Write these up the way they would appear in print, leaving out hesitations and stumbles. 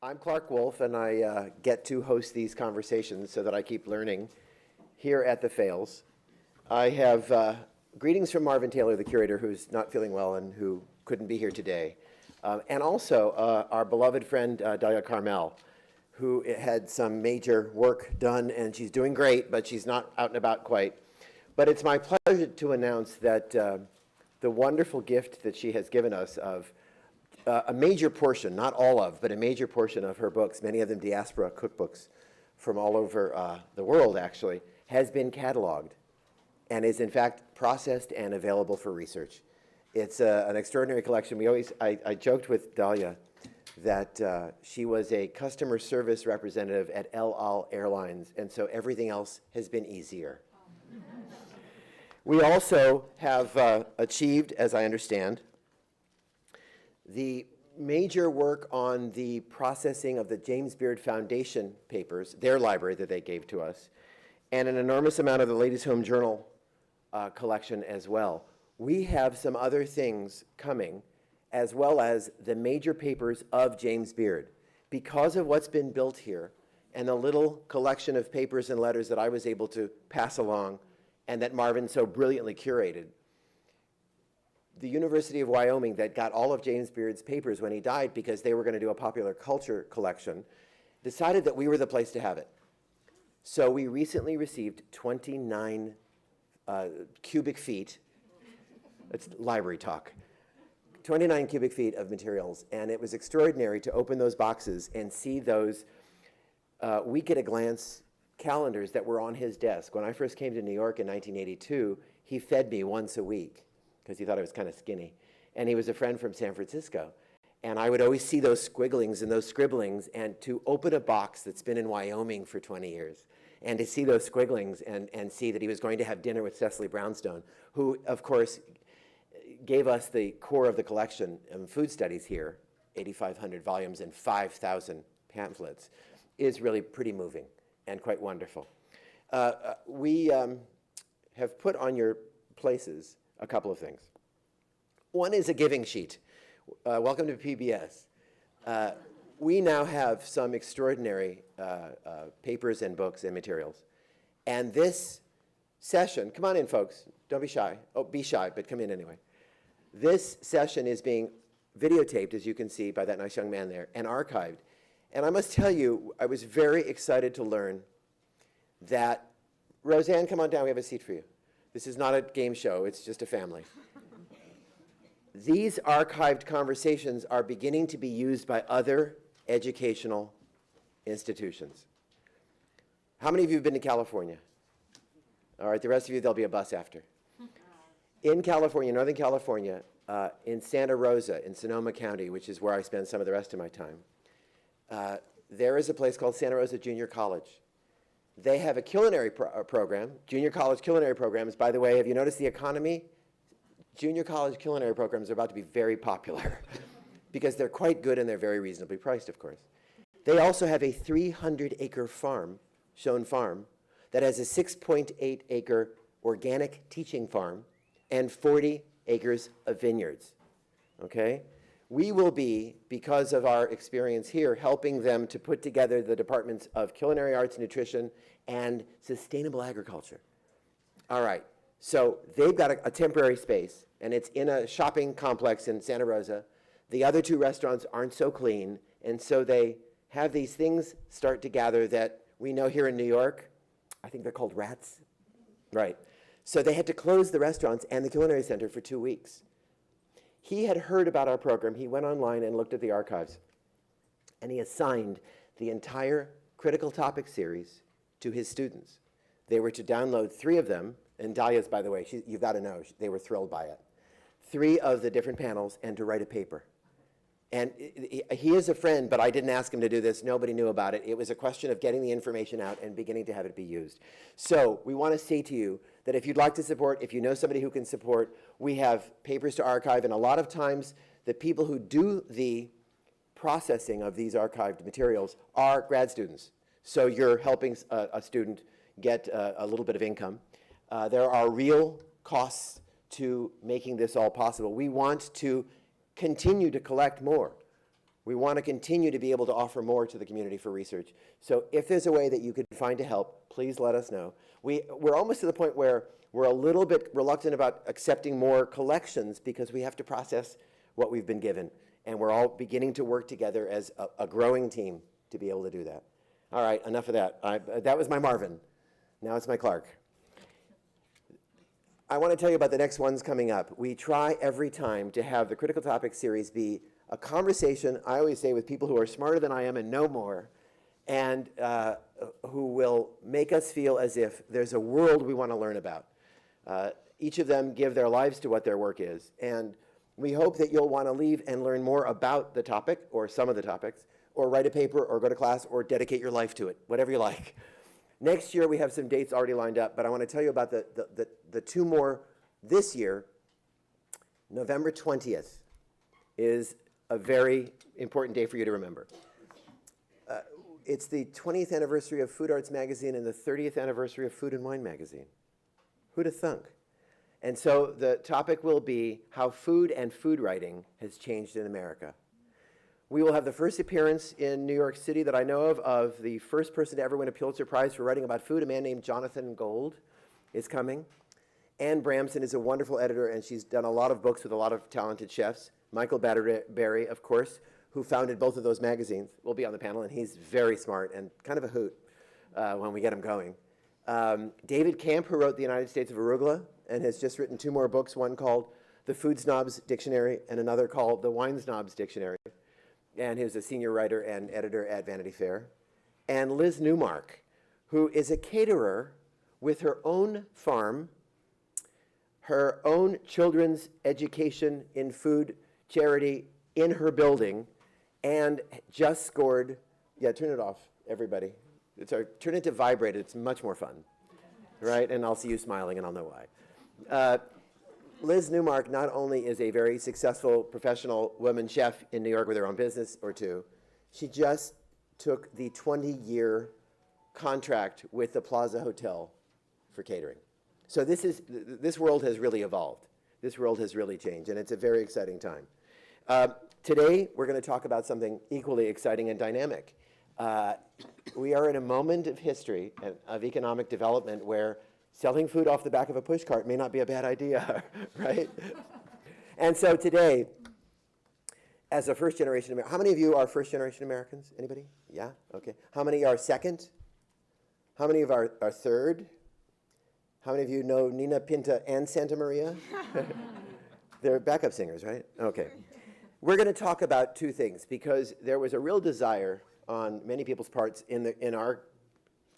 I'm Clark Wolf, and I get to host these conversations so that I keep learning here at the Fales. I have greetings from Marvin Taylor, the curator, who's not feeling well and who couldn't be here today. And also our beloved friend, Dalia Carmel, who had some major work done, and she's doing great, but she's not out and about quite. But it's my pleasure to announce that the wonderful gift that she has given us of a major portion, not all of, but a major portion of her books, many of them diaspora cookbooks from all over the world, actually, has been cataloged and is, in fact, processed and available for research. It's an extraordinary collection. I joked with Dahlia that she was a customer service representative at El Al Airlines, and so everything else has been easier. We also have achieved, as I understand, the major work on the processing of the James Beard Foundation papers, their library that they gave to us, and an enormous amount of the Ladies' Home Journal collection as well. We have some other things coming, as well as the major papers of James Beard. Because of what's been built here, and the little collection of papers and letters that I was able to pass along, and that Marvin so brilliantly curated, the University of Wyoming, that got all of James Beard's papers when he died because they were going to do a popular culture collection, decided that we were the place to have it. So we recently received 29 cubic feet, it's library talk, 29 cubic feet of materials, and it was extraordinary to open those boxes and see those week-at-a-glance calendars that were on his desk. When I first came to New York in 1982, he fed me once a week, because he thought I was kind of skinny. And he was a friend from San Francisco. And I would always see those squigglings and those scribblings, and to open a box that's been in Wyoming for 20 years, and to see those squigglings and see that he was going to have dinner with Cecily Brownstone, who, of course, gave us the core of the collection of food studies here, 8,500 volumes and 5,000 pamphlets, is really pretty moving and quite wonderful. We have put on your places a couple of things. One is a giving sheet. Welcome to PBS. We now have some extraordinary papers and books and materials. And this session, come on in, folks. Don't be shy. Oh, be shy, but come in anyway. This session is being videotaped, as you can see by that nice young man there, and archived. And I must tell you, I was very excited to learn that, Roseanne, come on down, we have a seat for you. This is not a game show, it's just a family. These archived conversations are beginning to be used by other educational institutions. How many of you have been to California? All right, the rest of you, there'll be a bus after. In California, Northern California, in Santa Rosa, in Sonoma County, which is where I spend some of the rest of my time, there is a place called Santa Rosa Junior College. They have a culinary program, junior college culinary programs. By the way, have you noticed the economy? Junior college culinary programs are about to be very popular because they're quite good and they're very reasonably priced, of course. They also have a 300-acre farm, Schoen Farm, that has a 6.8-acre organic teaching farm and 40 acres of vineyards, okay? We will be, because of our experience here, helping them to put together the departments of culinary arts, nutrition, and sustainable agriculture. All right, so they've got a temporary space, and it's in a shopping complex in Santa Rosa. The other two restaurants aren't so clean, and so they have these things start to gather that we know here in New York. I think they're called rats. Right. So they had to close the restaurants and the culinary center for 2 weeks. He had heard about our program. He went online and looked at the archives. And he assigned the entire critical topic series to his students. They were to download 3 of them. And Dahlia's, by the way, you've got to know, they were thrilled by it. 3 of the different panels and to write a paper. And he is a friend, but I didn't ask him to do this. Nobody knew about it. It was a question of getting the information out and beginning to have it be used. So we want to say to you that if you'd like to support, if you know somebody who can support, we have papers to archive. And a lot of times, the people who do the processing of these archived materials are grad students. So you're helping a student get a little bit of income. There are real costs to making this all possible. We want to continue to collect more. We want to continue to be able to offer more to the community for research. So if there's a way that you could find to help, please let us know. We're almost to the point where we're a little bit reluctant about accepting more collections because we have to process what we've been given. And we're all beginning to work together as a growing team to be able to do that. All right, enough of that. That was my Marvin. Now it's my Clark. I want to tell you about the next ones coming up. We try every time to have the Critical Topics series be a conversation, I always say, with people who are smarter than I am and know more, and who will make us feel as if there's a world we want to learn about. Each of them give their lives to what their work is, and we hope that you'll want to leave and learn more about the topic, or some of the topics, or write a paper, or go to class, or dedicate your life to it, whatever you like. Next year, we have some dates already lined up, but I want to tell you about the two more this year. November 20th is a very important day for you to remember. It's the 20th anniversary of Food Arts Magazine and the 30th anniversary of Food and Wine Magazine. Who'd have thunk? And so the topic will be how food and food writing has changed in America. We will have the first appearance in New York City that I know of the first person to ever win a Pulitzer Prize for writing about food. A man named Jonathan Gold is coming. Anne Bramson is a wonderful editor, and she's done a lot of books with a lot of talented chefs. Michael Batterberry, of course, who founded both of those magazines, will be on the panel, and he's very smart and kind of a hoot when we get him going. David Camp, who wrote The United States of Arugula and has just written two more books, one called The Food Snobs Dictionary and another called The Wine Snobs Dictionary. And he was a senior writer and editor at Vanity Fair. And Liz Newmark, who is a caterer with her own farm, her own children's education in food charity in her building, and just scored, yeah, turn it off, everybody. Turn it to vibrate, it's much more fun, right? And I'll see you smiling and I'll know why. Liz Newmark not only is a very successful professional woman chef in New York with her own business or two, she just took the 20-year contract with the Plaza Hotel for catering. So this world has really evolved. This world has really changed, and it's a very exciting time. Today, we're going to talk about something equally exciting and dynamic. We are in a moment of history and of economic development where selling food off the back of a pushcart may not be a bad idea, right? And so today, as a first-generation American, how many of you are first-generation Americans? Anybody? Yeah? Okay. How many are second? How many are third? How many of you know Nina Pinta and Santa Maria? They're backup singers, right? Okay. We're going to talk about two things because there was a real desire on many people's parts in our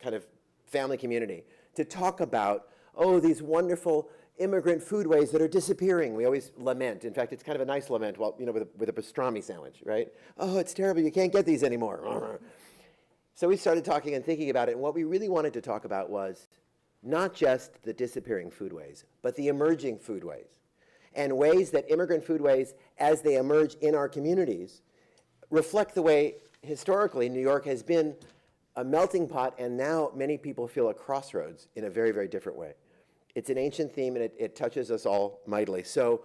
kind of family community to talk about, oh, these wonderful immigrant foodways that are disappearing. We always lament. In fact, it's kind of a nice lament, well, you know, with a pastrami sandwich, right? Oh, it's terrible. You can't get these anymore. So we started talking and thinking about it, and what we really wanted to talk about was not just the disappearing foodways, but the emerging foodways, and ways that immigrant foodways, as they emerge in our communities, reflect the way, historically, New York has been a melting pot, and now many people feel a crossroads in a very, very different way. It's an ancient theme, and it touches us all mightily. So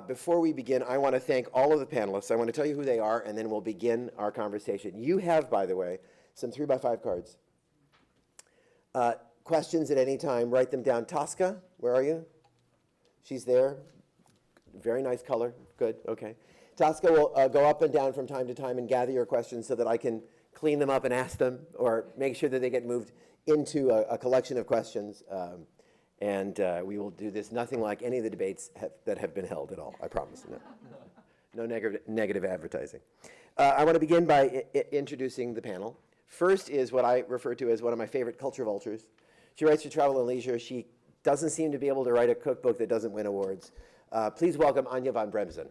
before we begin, I want to thank all of the panelists. I want to tell you who they are, and then we'll begin our conversation. You have, by the way, some 3x5 cards. Questions at any time, write them down. Tosca, where are you? She's there. Very nice color. Good, okay. Tosca will go up and down from time to time and gather your questions so that I can clean them up and ask them, or make sure that they get moved into a collection of questions. We will do this nothing like any of the debates that have been held at all, I promise. No negative advertising. I want to begin by introducing the panel. First is what I refer to as one of my favorite culture vultures. She writes for Travel and Leisure. She doesn't seem to be able to write a cookbook that doesn't win awards. Please welcome Anja von Bremzen.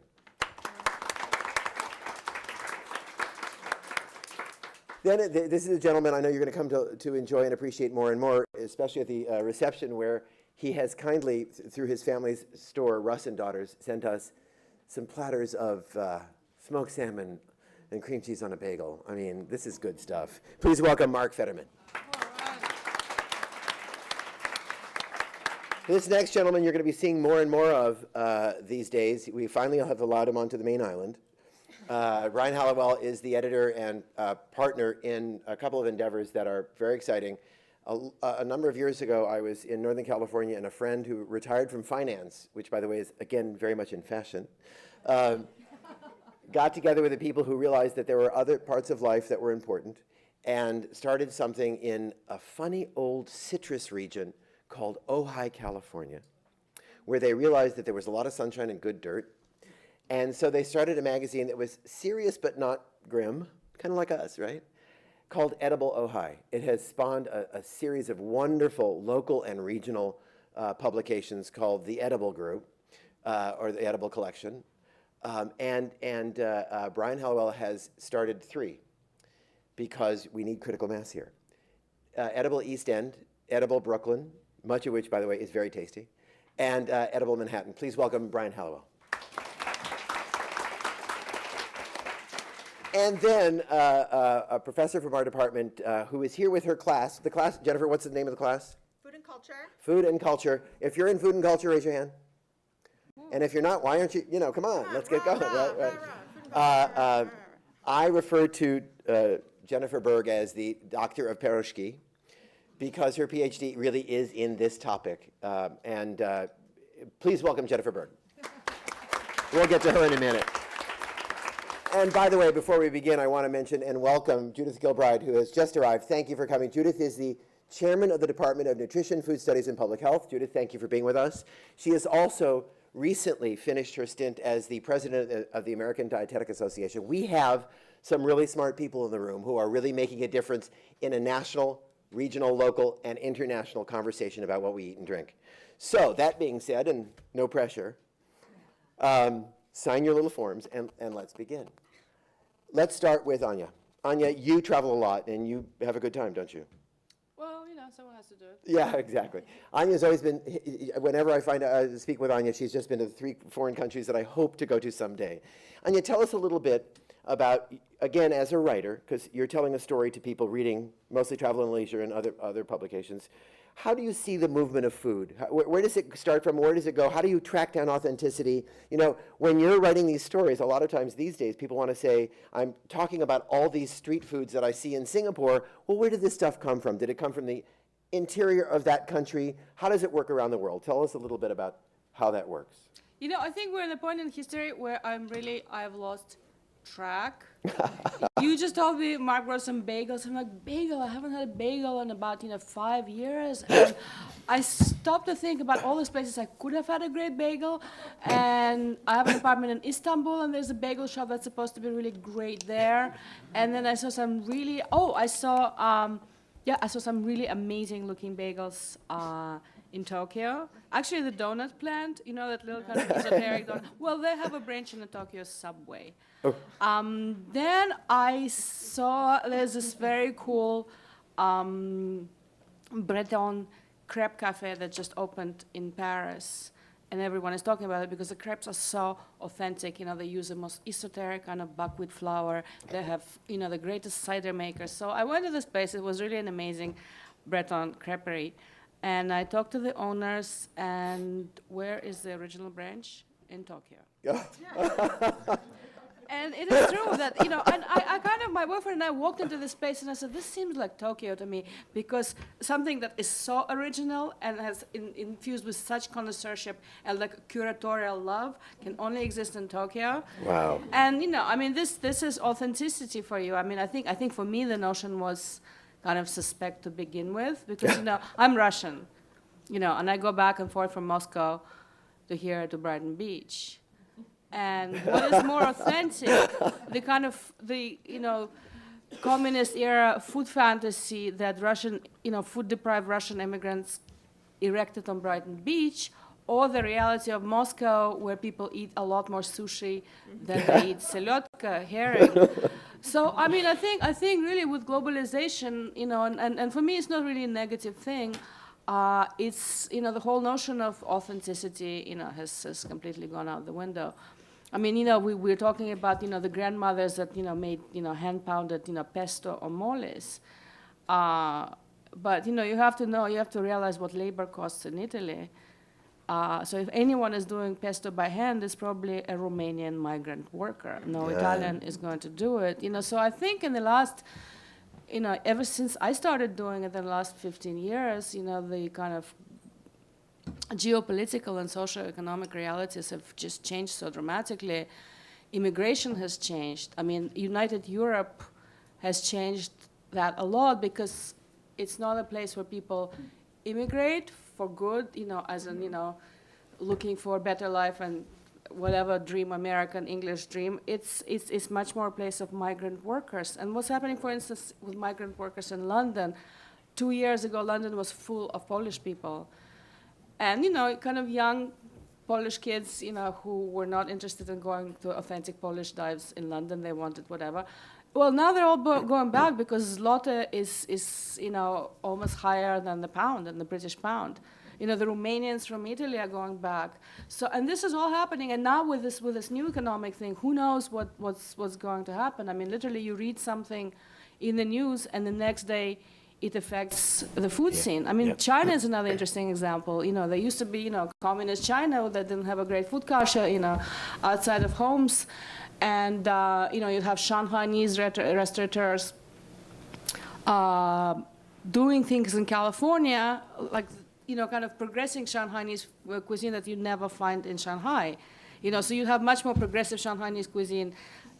Then this is a gentleman I know you're going to come to enjoy and appreciate more and more, especially at the reception, where he has kindly, through his family's store, Russ and Daughters, sent us some platters of smoked salmon and cream cheese on a bagel. I mean, this is good stuff. Please welcome Mark Fetterman. This next gentleman you're going to be seeing more and more of these days. We finally have allowed him onto the main island. Brian Halliwell is the editor and partner in a couple of endeavors that are very exciting. A number of years ago, I was in Northern California, and a friend who retired from finance, which, by the way, is, again, very much in fashion, got together with the people who realized that there were other parts of life that were important and started something in a funny old citrus region called Ojai, California, where they realized that there was a lot of sunshine and good dirt. And so they started a magazine that was serious but not grim, kind of like us, right? Called Edible Ojai. It has spawned a series of wonderful local and regional publications called the Edible Group, or the Edible Collection. And Brian Halliwell has started 3 because we need critical mass here. Edible East End, Edible Brooklyn, much of which, by the way, is very tasty, and Edible Manhattan. Please welcome Brian Halliwell. And then a professor from our department who is here with her class. The class, Jennifer, what's the name of the class? Food and Culture. Food and Culture. If you're in Food and Culture, raise your hand. And if you're not, why aren't you, come on, let's get going. I refer to Jennifer Berg as the Doctor of Peroshki because her PhD really is in this topic. Please welcome Jennifer Berg. We'll get to her in a minute. And by the way, before we begin, I want to mention and welcome Judith Gilbride, who has just arrived. Thank you for coming. Judith is the chairman of the Department of Nutrition, Food Studies, and Public Health. Judith, thank you for being with us. She has also recently finished her stint as the president of the American Dietetic Association. We have some really smart people in the room who are really making a difference in a national, regional, local, and international conversation about what we eat and drink. So that being said, and no pressure, sign your little forms and let's begin. Let's start with Anya. Anya, you travel a lot and you have a good time, don't you? Well, someone has to do it. Yeah, exactly. Anya's always been, whenever I speak with Anya, she's just been to 3 foreign countries that I hope to go to someday. Anya, tell us a little bit about, again, as a writer, because you're telling a story to people reading mostly Travel and Leisure and other publications. How do you see the movement of food? Where does it start from? Where does it go? How do you track down authenticity? When you're writing these stories, a lot of times these days people want to say, I'm talking about all these street foods that I see in Singapore. Well, where did this stuff come from? Did it come from the interior of that country? How does it work around the world? Tell us a little bit about how that works. I think we're in a point in history where I've lost track. You just told me Mark brought some bagels. I'm like, bagel? I haven't had a bagel in about 5 years. And I stopped to think about all these places I could have had a great bagel. And I have an apartment in Istanbul, and there's a bagel shop that's supposed to be really great there. And then I saw some really I saw some really amazing looking bagels in Tokyo. Actually, the donut plant, that little kind of esoteric donut. Well, they have a branch in the Tokyo subway. Oh. Then I saw there's this very cool Breton crepe cafe that just opened in Paris. And everyone is talking about it because the crepes are so authentic. They use the most esoteric kind of buckwheat flour. They have, the greatest cider makers. So I went to this place. It was really an amazing Breton creperie. And I talked to the owners, and where is the original branch? In Tokyo. And it is true that, and my boyfriend and I walked into this space and I said, this seems like Tokyo to me, because something that is so original and has infused with such connoisseurship and like curatorial love can only exist in Tokyo. Wow. And, this is authenticity for you. I think for me the notion was kind of suspect to begin with, because, I'm Russian, and I go back and forth from Moscow to here to Brighton Beach. And what is more authentic, the communist era food fantasy that Russian, food deprived Russian immigrants erected on Brighton Beach, or the reality of Moscow where people eat a lot more sushi than they eat selyotka, herring. So, I think really with globalization, and for me it's not really a negative thing. It's, the whole notion of authenticity, has completely gone out the window. We're talking about, the grandmothers that, made, hand-pounded, pesto or moles. But, you have to realize what labor costs in Italy. So if anyone is doing pesto by hand, it's probably a Romanian migrant worker. No Italian is going to do it. So I think in the last, ever since I started doing it in the last 15 years, the kind of geopolitical and socioeconomic realities have just changed so dramatically. Immigration has changed. I mean, United Europe has changed that a lot because it's not a place where people immigrate for good, as in, looking for a better life and whatever dream, American English dream. It's much more a place of migrant workers. And what's happening, for instance, with migrant workers in London? 2 years ago, London was full of Polish people. And, kind of young Polish kids, who were not interested in going to authentic Polish dives in London. They wanted whatever. Well, now they're all going back because zloty is almost higher than the pound, than the British pound. The Romanians from Italy are going back. So, and this is all happening. And now with this new economic thing, who knows what's going to happen? I mean, literally, you read something in the news, and the next day, it affects the food scene. I mean, China is another interesting example. There used to be, communist China that didn't have a great food culture, outside of homes. And, you have Shanghainese restaurateurs doing things in California, like, kind of progressing Shanghainese cuisine that you never find in Shanghai. So you have much more progressive Shanghainese cuisine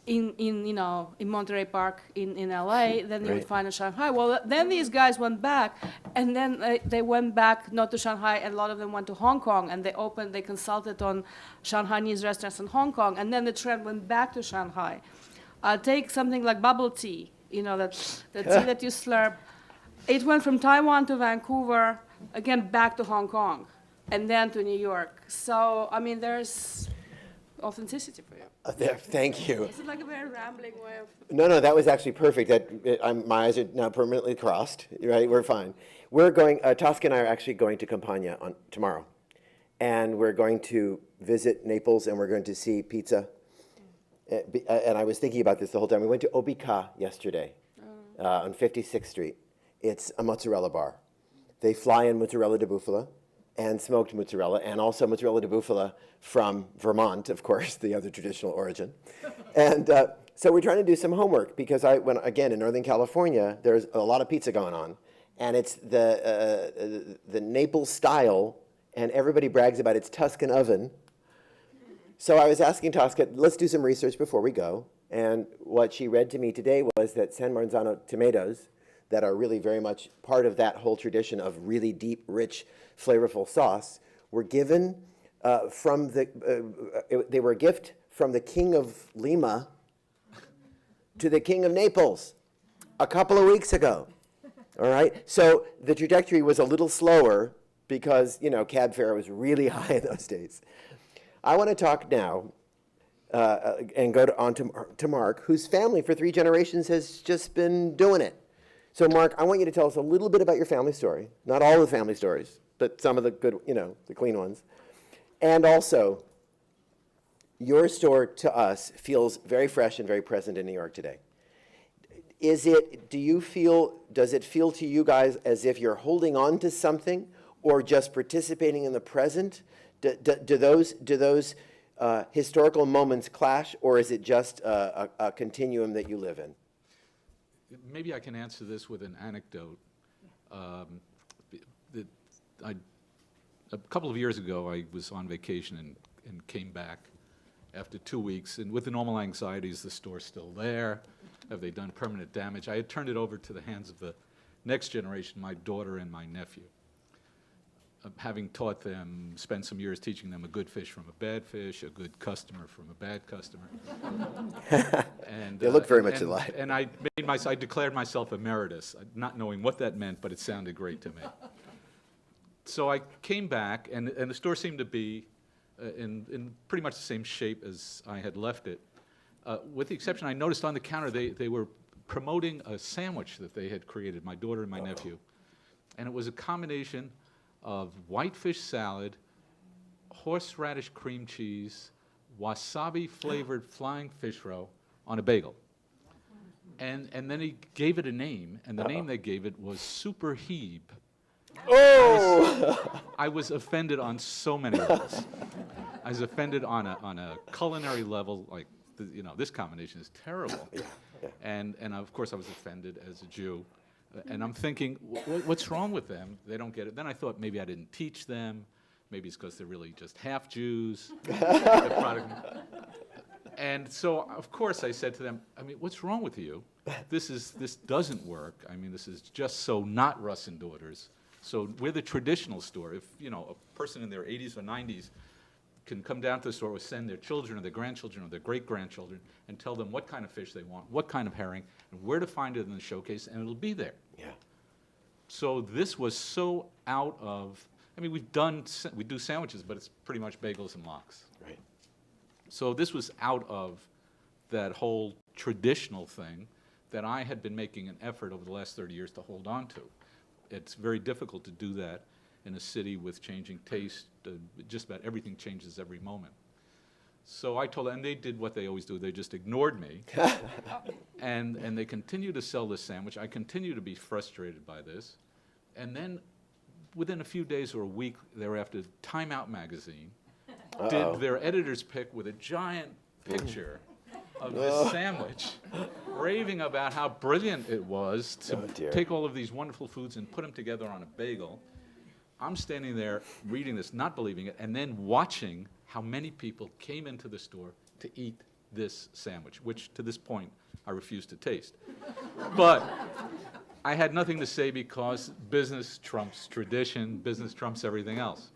in Monterey Park in LA than you would find in Shanghai. Well, then these guys went back, and then they went back not to Shanghai, and a lot of them went to Hong Kong, and they consulted on Shanghainese restaurants in Hong Kong, and then the trend went back to Shanghai. Take something like bubble tea, that tea that you slurp. It went from Taiwan to Vancouver, again back to Hong Kong, and then to New York. So, I mean, there's authenticity for you. Thank you. Is it like a very rambling way of... No, that was actually perfect. My eyes are now permanently crossed, right? We're fine. We're going, Tosca and I are actually going to Campania tomorrow. And we're going to visit Naples, and we're going to see pizza. And I was thinking about this the whole time. We went to Obica yesterday on 56th Street. It's a mozzarella bar. They fly in mozzarella di bufala and smoked mozzarella, and also mozzarella di bufala from Vermont, of course, the other traditional origin. And so we're trying to do some homework because again, in Northern California, there's a lot of pizza going on, and it's the Naples style, and everybody brags about its Tuscan oven. So I was asking Tosca, let's do some research before we go, and what she read to me today was that San Marzano tomatoes that are really very much part of that whole tradition of really deep, rich, flavorful sauce were given they were a gift from the King of Lima to the King of Naples a couple of weeks ago. All right? So the trajectory was a little slower because, cab fare was really high in those days. I want to talk now and go on to Mark, whose family for 3 generations has just been doing it. So Mark, I want you to tell us a little bit about your family story. Not all the family stories, but some of the good, the clean ones. And also, your store to us feels very fresh and very present in New York today. Does it feel to you guys as if you're holding on to something or just participating in the present? Do those historical moments clash, or is it just a continuum that you live in? Maybe I can answer this with an anecdote. A couple of years ago, I was on vacation and came back after 2 weeks, and with the normal anxieties, the store's still there. Have they done permanent damage? I had turned it over to the hands of the next generation, my daughter and my nephew. Having taught them, spent some years teaching them a good fish from a bad fish, a good customer from a bad customer. And, they look very much alike. And I declared myself emeritus, not knowing what that meant, but it sounded great to me. So I came back, and the store seemed to be in pretty much the same shape as I had left it. With the exception, I noticed on the counter they were promoting a sandwich that they had created, my daughter and my nephew. And it was a combination of whitefish salad, horseradish cream cheese, wasabi-flavored flying fish roe on a bagel. And then he gave it a name, and the name they gave it was Super Heeb. Oh! I was offended on so many levels. I was offended on a culinary level, like, this combination is terrible. And of course I was offended as a Jew. And I'm thinking, what's wrong with them? They don't get it. Then I thought maybe I didn't teach them. Maybe it's because they're really just half Jews. The product. And so, of course, I said to them, I mean, what's wrong with you? This doesn't work. I mean, this is just so not Russ and Daughters. So we're the traditional store. If, a person in their 80s or 90s can come down to the store or send their children or their grandchildren or their great-grandchildren and tell them what kind of fish they want, what kind of herring, and where to find it in the showcase, and it'll be there. Yeah. So this was so out of, I mean, we do sandwiches, but it's pretty much bagels and lox. Right. So this was out of that whole traditional thing that I had been making an effort over the last 30 years to hold on to. It's very difficult to do that in a city with changing taste. Just about everything changes every moment. So I told them, and they did what they always do. They just ignored me. and they continue to sell this sandwich. I continue to be frustrated by this. And then within a few days or a week thereafter, Time Out magazine did their editor's pick with a giant picture of this sandwich, raving about how brilliant it was to take all of these wonderful foods and put them together on a bagel. I'm standing there reading this, not believing it, and then watching how many people came into the store to eat this sandwich, which to this point I refuse to taste. But I had nothing to say because business trumps tradition, business trumps everything else.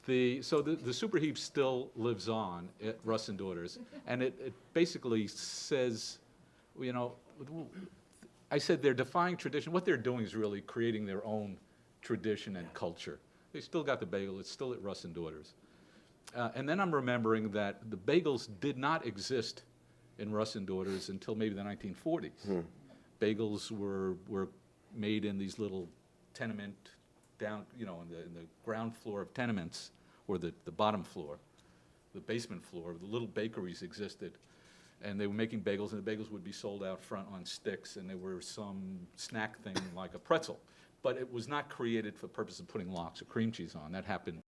So the Super Heap still lives on at Russ and Daughters, and it basically says, I said they're defying tradition. What they're doing is really creating their own tradition and culture. They still got the bagel. It's still at Russ and Daughters. And then I'm remembering that the bagels did not exist in Russ and Daughters until maybe the 1940s. Bagels were made in these little tenement down, in the ground floor of tenements, or the bottom floor, the basement floor. The little bakeries existed, and they were making bagels, and the bagels would be sold out front on sticks, and they were some snack thing like a pretzel. But it was not created for the purpose of putting lox or cream cheese on. That happened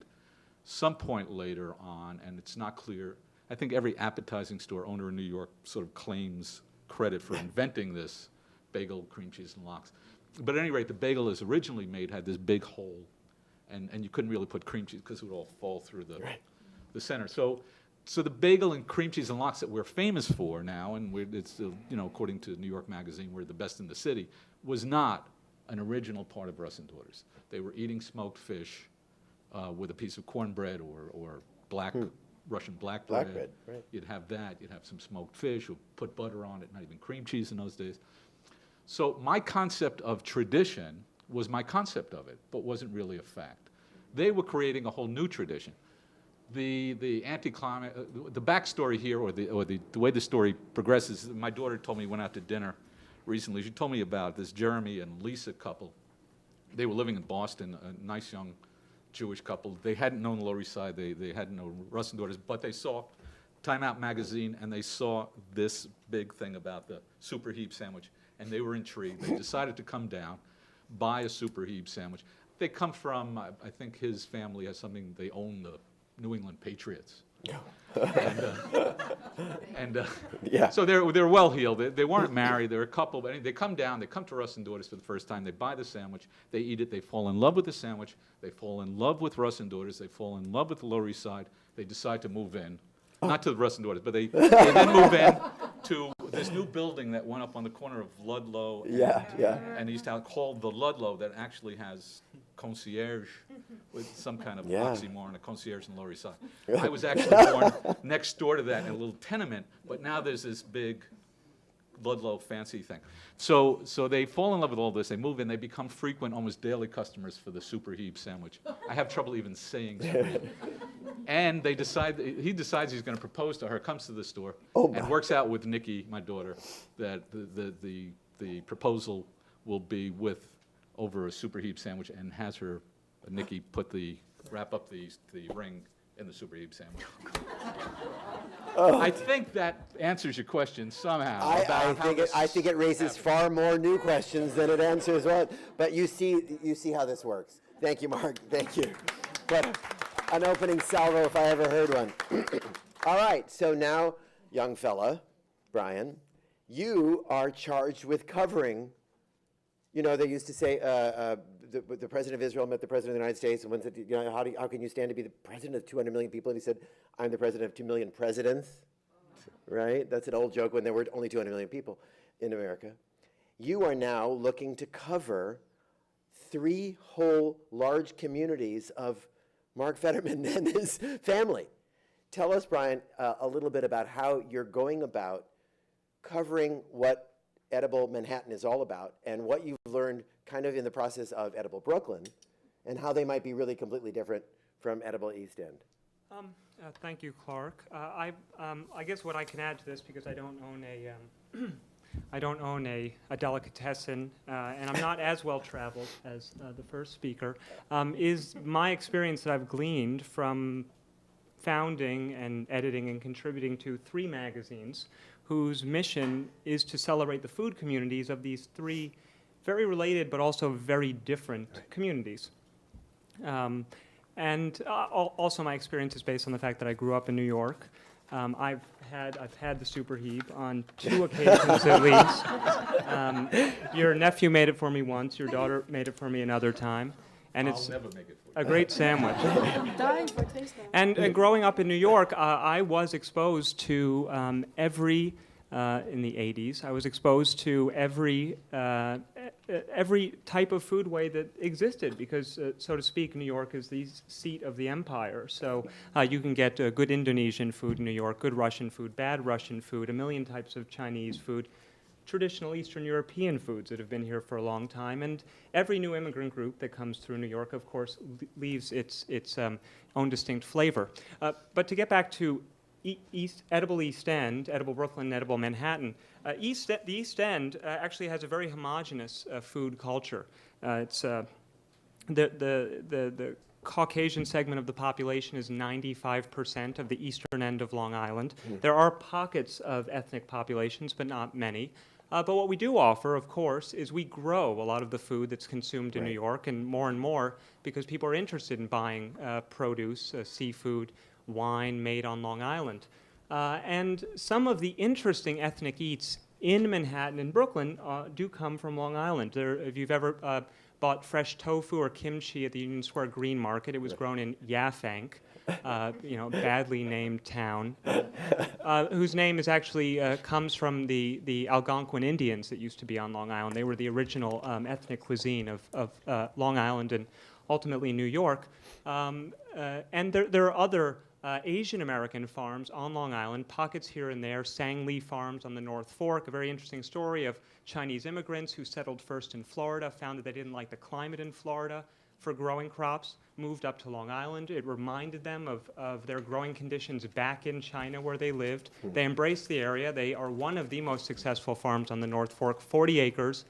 some point later on, and it's not clear. I think every appetizing store owner in New York sort of claims credit for inventing this bagel, cream cheese, and lox. But at any rate, the bagel as originally made had this big hole, and you couldn't really put cream cheese because it would all fall through the center. So the bagel and cream cheese and lox that we're famous for now, and it's according to New York Magazine, we're the best in the city, was not an original part of Russ and Daughters. They were eating smoked fish with a piece of cornbread or black Russian black bread. Black bread, right. You'd have that. You'd have some smoked fish. You'd put butter on it, not even cream cheese in those days. So my concept of tradition was my concept of it, but wasn't really a fact. They were creating a whole new tradition. The anti-climate, the backstory here, or the way the story progresses. My daughter told me, went out to dinner recently. She told me about this Jeremy and Lisa couple. They were living in Boston, a nice young Jewish couple. They hadn't known the Lower East Side. They hadn't known Russ and Daughters, but they saw Time Out magazine, and they saw this big thing about the Super Heap sandwich, and they were intrigued. They decided to come down, buy a Super Heap sandwich. They come from, I think his family has something, they own the New England Patriots. Yeah. So they're well-heeled. They weren't married. They're a couple, but they come down. They come to Russ and Daughters for the first time. They buy the sandwich. They eat it. They fall in love with the sandwich. They fall in love with Russ and Daughters. They fall in love with the Lower East Side. They decide to move in, not to the Russ and Daughters, but they then move in to this new building that went up on the corner of Ludlow and East Town, called the Ludlow, that actually has concierge with some kind of oxymoron, a concierge in the Lower East Side. I was actually born next door to that in a little tenement, but now there's this big Ludlow fancy thing. So they fall in love with all this. They move in. They become frequent, almost daily customers for the Super Heap sandwich. I have trouble even saying Super Heap. And he decides he's going to propose to her, comes to the store, and works out with Nikki, my daughter, that the proposal will be over a Super Heap sandwich, and has Nikki wrap up the ring in the Super Heap sandwich. I think that answers your question somehow. about how I think it raises far more new questions than it answers one. But you see how this works. Thank you, Mark. Thank you. What an opening salvo if I ever heard one. All right, so now, young fella, Brian, you are charged with covering. You know, they used to say the president of Israel met the president of the United States, and one said, you know, how can you stand to be the president of 200 million people? And he said, I'm the president of 2 million presidents, right? That's an old joke when there were only 200 million people in America. You are now looking to cover 3 whole large communities of Mark Fetterman and his family. Tell us, Brian, a little bit about how you're going about covering what Edible Manhattan is all about and what you've learned kind of in the process of Edible Brooklyn and how they might be really completely different from Edible East End. Thank you, Clark. I guess what I can add to this, because I don't own a delicatessen, and I'm not as well traveled as the first speaker, is my experience that I've gleaned from founding and editing and contributing to 3 magazines whose mission is to celebrate the food communities of these 3 very related but also very different communities. Also my experience is based on the fact that I grew up in New York. I've had the superheap on 2 occasions at least. Your nephew made it for me once. Your daughter made it for me another time. And I'll it's never make it for you. a great sandwich. I'm dying for taste now. And growing up in New York, I was exposed to every in the 80s. I was exposed to every type of foodway that existed because, so to speak, New York is the seat of the empire. So you can get good Indonesian food in New York, good Russian food, bad Russian food, a million types of Chinese food, traditional Eastern European foods that have been here for a long time. And every new immigrant group that comes through New York, of course, leaves its own distinct flavor. But to get back to Edible East End, Edible Brooklyn, Edible Manhattan, the East End actually has a very homogeneous food culture. It's the Caucasian segment of the population is 95% of the eastern end of Long Island. There are pockets of ethnic populations, but not many. But what we do offer, of course, is we grow a lot of the food that's consumed in New York, and more, because people are interested in buying produce, seafood, wine made on Long Island. And some of the interesting ethnic eats in Manhattan and Brooklyn do come from Long Island. If you've ever bought fresh tofu or kimchi at the Union Square Green Market, it was grown in Yafank, badly named town, whose name is actually comes from the Algonquin Indians that used to be on Long Island. They were the original ethnic cuisine of Long Island and ultimately New York. And there are other Asian American farms on Long Island, pockets here and there, Sang Lee Farms on the North Fork, a very interesting story of Chinese immigrants who settled first in Florida, found that they didn't like the climate in Florida for growing crops, moved up to Long Island. It reminded them of their growing conditions back in China where they lived. They embraced the area. They are one of the most successful farms on the North Fork, 40 acres,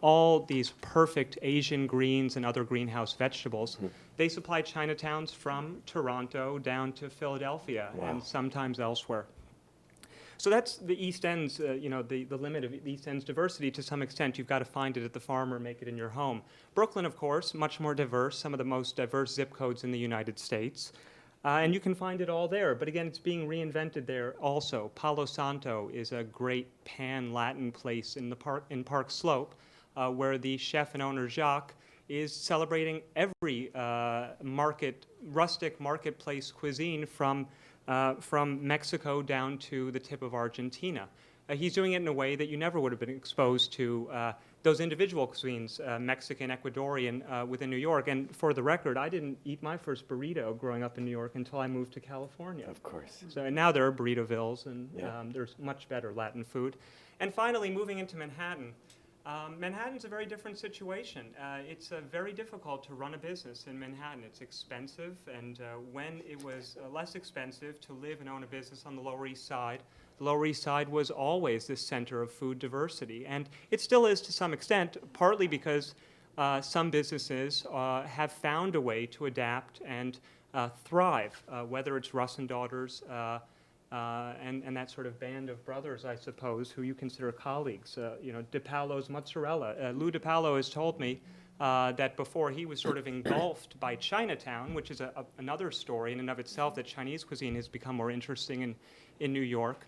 all these perfect Asian greens and other greenhouse vegetables. They supply Chinatowns from Toronto down to Philadelphia and sometimes elsewhere. So that's the East End's, the limit of the East End's diversity to some extent. You've got to find it at the farm or make it in your home. Brooklyn, of course, much more diverse, some of the most diverse zip codes in the United States. And you can find it all there. But again, it's being reinvented there also. Palo Santo is a great pan-Latin place in Park Slope, where the chef and owner Jacques is celebrating every rustic marketplace cuisine from Mexico down to the tip of Argentina. He's doing it in a way that you never would have been exposed to those individual cuisines, Mexican, Ecuadorian, within New York. And for the record, I didn't eat my first burrito growing up in New York until I moved to California. Of course. So and now there are burritovilles, and there's much better Latin food. And finally, moving into Manhattan. Manhattan's a very different situation. It's very difficult to run a business in Manhattan. It's expensive, and when it was less expensive to live and own a business on the Lower East Side, the Lower East Side was always this center of food diversity. And it still is to some extent, partly because some businesses have found a way to adapt and thrive, whether it's Russ and Daughters and that sort of band of brothers, I suppose, who you consider colleagues. DiPaolo's mozzarella. Lou DiPaolo has told me that before he was sort of engulfed by Chinatown, which is another story in and of itself, that Chinese cuisine has become more interesting in New York.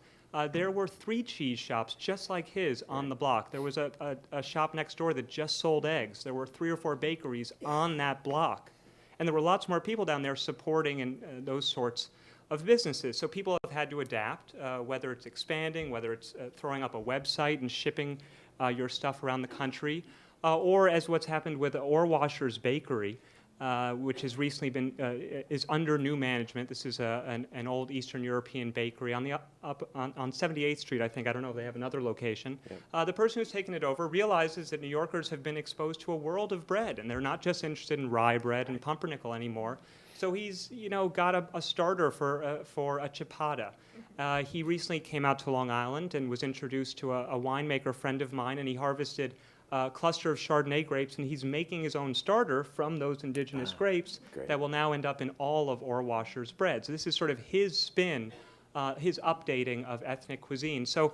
There were 3 cheese shops just like his on the block. There was a shop next door that just sold eggs. There were 3 or 4 bakeries on that block. And there were lots more people down there supporting those sorts of businesses. So people have had to adapt, whether it's expanding, whether it's throwing up a website and shipping your stuff around the country, or as what's happened with Ohrwasser's Bakery, which has recently been is under new management. This is an old Eastern European bakery on on 78th Street, I think. I don't know if they have another location. Yeah. The person who's taken it over realizes that New Yorkers have been exposed to a world of bread, and they're not just interested in rye bread and pumpernickel anymore. So he's got a starter for a ciabatta. He recently came out to Long Island and was introduced to a winemaker friend of mine, and he harvested a cluster of Chardonnay grapes, and he's making his own starter from those indigenous grapes that will now end up in all of Ohrwasser's bread. So this is sort of his spin, his updating of ethnic cuisine. So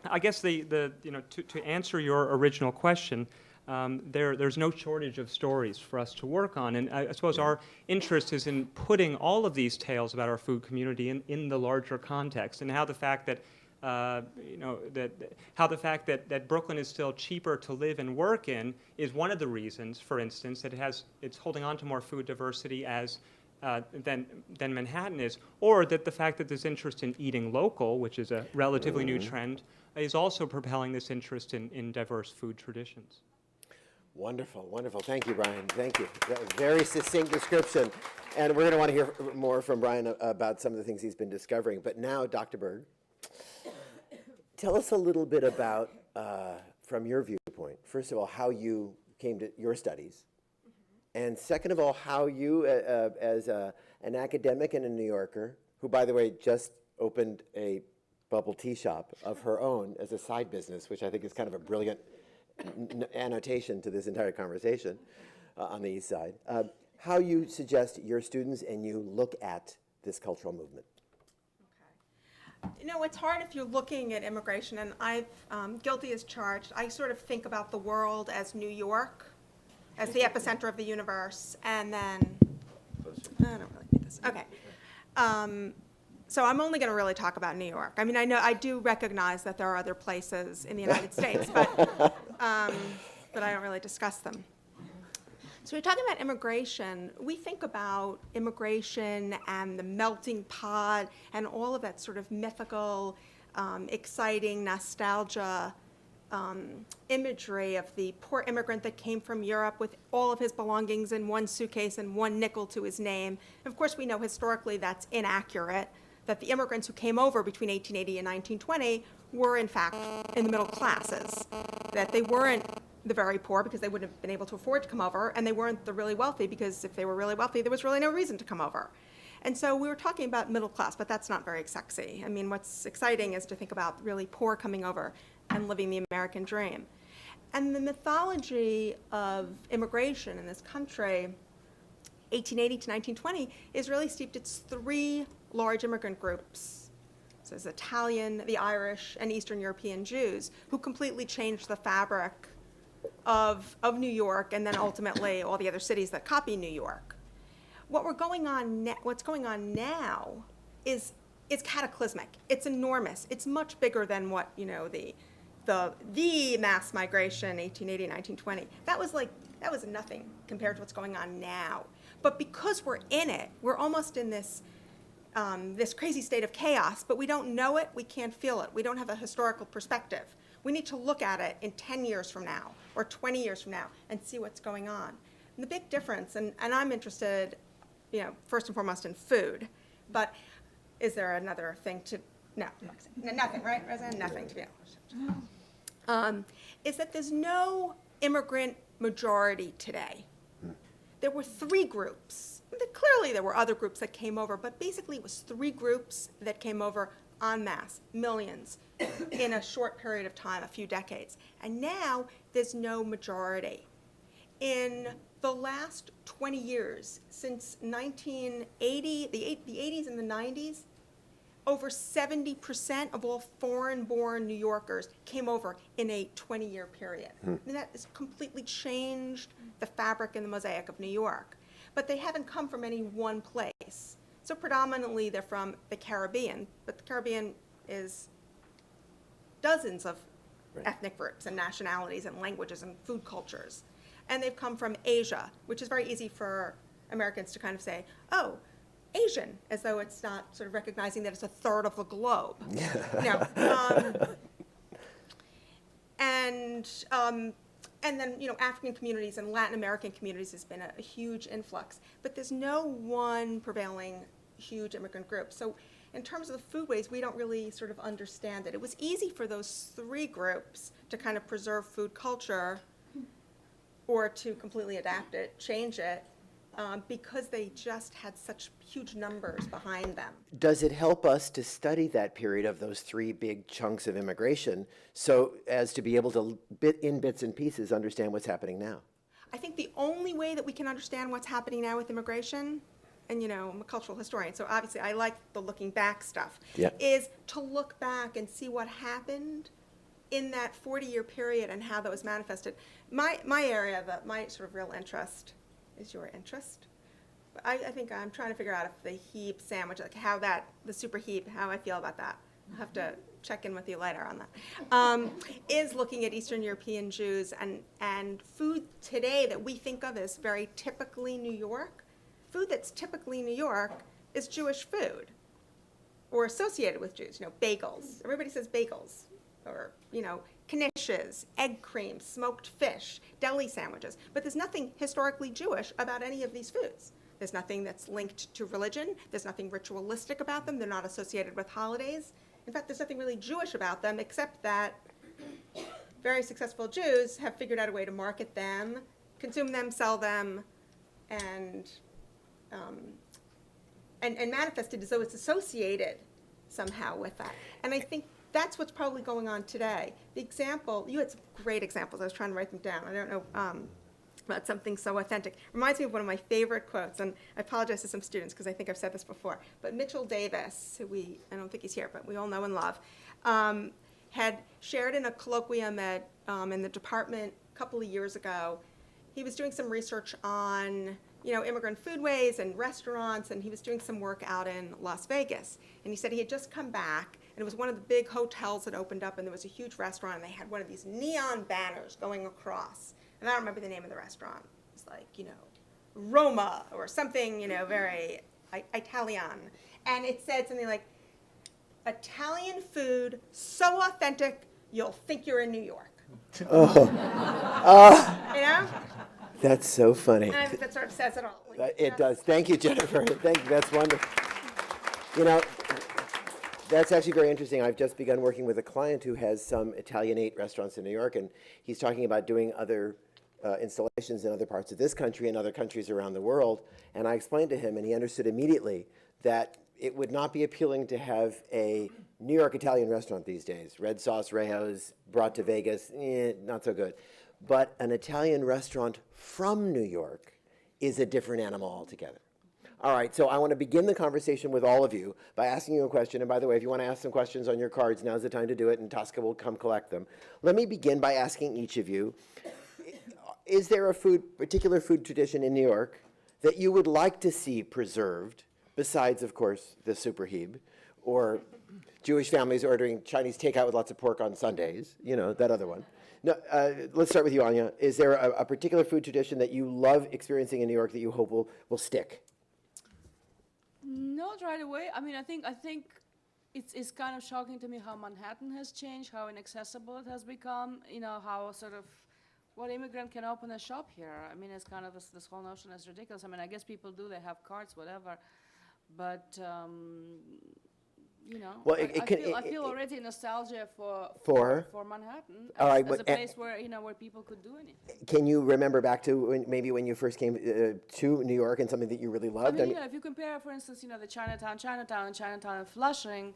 I guess to answer your original question, there's no shortage of stories for us to work on, and I suppose our interest is in putting all of these tales about our food community in the larger context, and how the fact that that Brooklyn is still cheaper to live and work in is one of the reasons, for instance, that it's holding on to more food diversity than Manhattan is, or that the fact that there's interest in eating local, which is a relatively new trend, is also propelling this interest in diverse food traditions. Wonderful, wonderful. Thank you, Brian. Thank you. Very succinct description. And we're going to want to hear more from Brian about some of the things he's been discovering. But now, Dr. Berg, tell us a little bit about, from your viewpoint, first of all, how you came to your studies. And second of all, how you, as an academic and a New Yorker, who, by the way, just opened a bubble tea shop of her own as a side business, which I think is kind of a brilliant annotation to this entire conversation on the East Side, how you suggest your students and you look at this cultural movement. Okay. It's hard if you're looking at immigration, and I'm guilty as charged. I sort of think about the world as New York, as the epicenter of the universe, and then, I don't really need this. Okay. So I'm only going to really talk about New York. I mean, I do recognize that there are other places in the United States, but I don't really discuss them. So we're talking about immigration. We think about immigration and the melting pot and all of that sort of mythical, exciting nostalgia imagery of the poor immigrant that came from Europe with all of his belongings in one suitcase and one nickel to his name. And of course, we know historically that's inaccurate, that the immigrants who came over between 1880 and 1920 were, in fact, in the middle classes, that they weren't the very poor because they wouldn't have been able to afford to come over, and they weren't the really wealthy because if they were really wealthy, there was really no reason to come over. And so we were talking about middle class, but that's not very sexy. I mean, what's exciting is to think about really poor coming over and living the American dream. And the mythology of immigration in this country, 1880 to 1920, is really steeped. It's 3 large immigrant groups. So there's Italian, the Irish, and Eastern European Jews who completely changed the fabric of New York, and then ultimately all the other cities that copy New York. What's going on now is cataclysmic. It's enormous. It's much bigger than what the mass migration 1880 1920. That was nothing compared to what's going on now. But because we're in it, we're almost in this crazy state of chaos, but we don't know it, we can't feel it. We don't have a historical perspective. We need to look at it in 10 years from now or 20 years from now and see what's going on. And the big difference, and I'm interested, first and foremost in food, but is there another thing to, no, nothing, right, Rosa? Nothing to be honest. Is that there's no immigrant majority today. There were 3 groups. Clearly there were other groups that came over, but basically it was 3 groups that came over en masse, millions, in a short period of time, a few decades. And now there's no majority. In the last 20 years, since 1980, the 80s and the 90s, over 70% of all foreign-born New Yorkers came over in a 20-year period. I mean, that has completely changed the fabric and the mosaic of New York. But they haven't come from any one place. So predominantly they're from the Caribbean, but the Caribbean is dozens of ethnic groups and nationalities and languages and food cultures. And they've come from Asia, which is very easy for Americans to kind of say, oh, Asian, as though it's not sort of recognizing that it's a third of the globe. And then, you know, African communities and Latin American communities has been a huge influx. But there's no one prevailing huge immigrant group. So in terms of the foodways, we don't really sort of understand it. It was easy for those three groups to kind of preserve food culture or to completely adapt it, change it, because they just had such huge numbers behind them. Does it help us to study that period of those three big chunks of immigration so as to be able to, bits and pieces, understand what's happening now? I think the only way that we can understand what's happening now with immigration, and you know, I'm a cultural historian, so obviously I like the looking back stuff, is to look back and see what happened in that 40-year period and how that was manifested. My area, my sort of real interest is your interest. I think I'm trying to figure out if the heap sandwich, like how that, the super heap, how I feel about that. I'll have to check in with you later on that. Is looking at Eastern European Jews and food today that we think of as very typically New York. Food that's typically New York is Jewish food or associated with Jews, you know, bagels. Everybody says bagels. Or, you know, knishes, egg cream, smoked fish, deli sandwiches. But there's nothing historically Jewish about any of these foods. There's nothing that's linked to religion. There's nothing ritualistic about them. They're not associated with holidays. In fact, there's nothing really Jewish about them except that very successful Jews have figured out a way to market them, consume them, sell them, and manifest it as though it's associated somehow with that. And I think that's what's probably going on today. The example, you had some great examples. I was trying to write them down. I don't know about something so authentic. Reminds me of one of my favorite quotes, and I apologize to some students because I think I've said this before. But Mitchell Davis, who I don't think he's here, but we all know and love, had shared in a colloquium in the department a couple of years ago. He was doing some research on, you know, immigrant foodways and restaurants, and he was doing some work out in Las Vegas. And he said he had just come back, and it was one of the big hotels that opened up, and there was a huge restaurant, and they had one of these neon banners going across. And I don't remember the name of the restaurant. It was like, you know, Roma or something, you know, very Italian. And it said something like, Italian food so authentic, you'll think you're in New York. You know? That's so funny. And I think that sort of says it all. It does. Thank you, Jennifer. Thank you. That's wonderful. You know, that's actually very interesting. I've just begun working with a client who has some Italianate restaurants in New York, and he's talking about doing other installations in other parts of this country and other countries around the world. And I explained to him, and he understood immediately that it would not be appealing to have a New York Italian restaurant these days. Red sauce Rayos brought to Vegas, not so good. But an Italian restaurant from New York is a different animal altogether. All right, so I want to begin the conversation with all of you by asking you a question. And by the way, if you want to ask some questions on your cards, now's the time to do it, and Tosca will come collect them. Let me begin by asking each of you, is there a particular food tradition in New York that you would like to see preserved, besides, of course, the superheeb, or Jewish families ordering Chinese takeout with lots of pork on Sundays, you know, that other one? No, let's start with you, Anya. Is there a particular food tradition that you love experiencing in New York that you hope will stick? Not right away. I mean, I think it's kind of shocking to me how Manhattan has changed, how inaccessible it has become. You know, how sort of what immigrant can open a shop here. I mean, it's kind of this whole notion is ridiculous. I mean, I guess people do. They have carts, whatever. But you know, well, I feel already nostalgia for Manhattan all right, as a place where, you know, where people could do anything. Can you remember back to maybe when you first came to New York and something that you really loved? I mean, you know, if you compare, for instance, you know, the Chinatown and Flushing,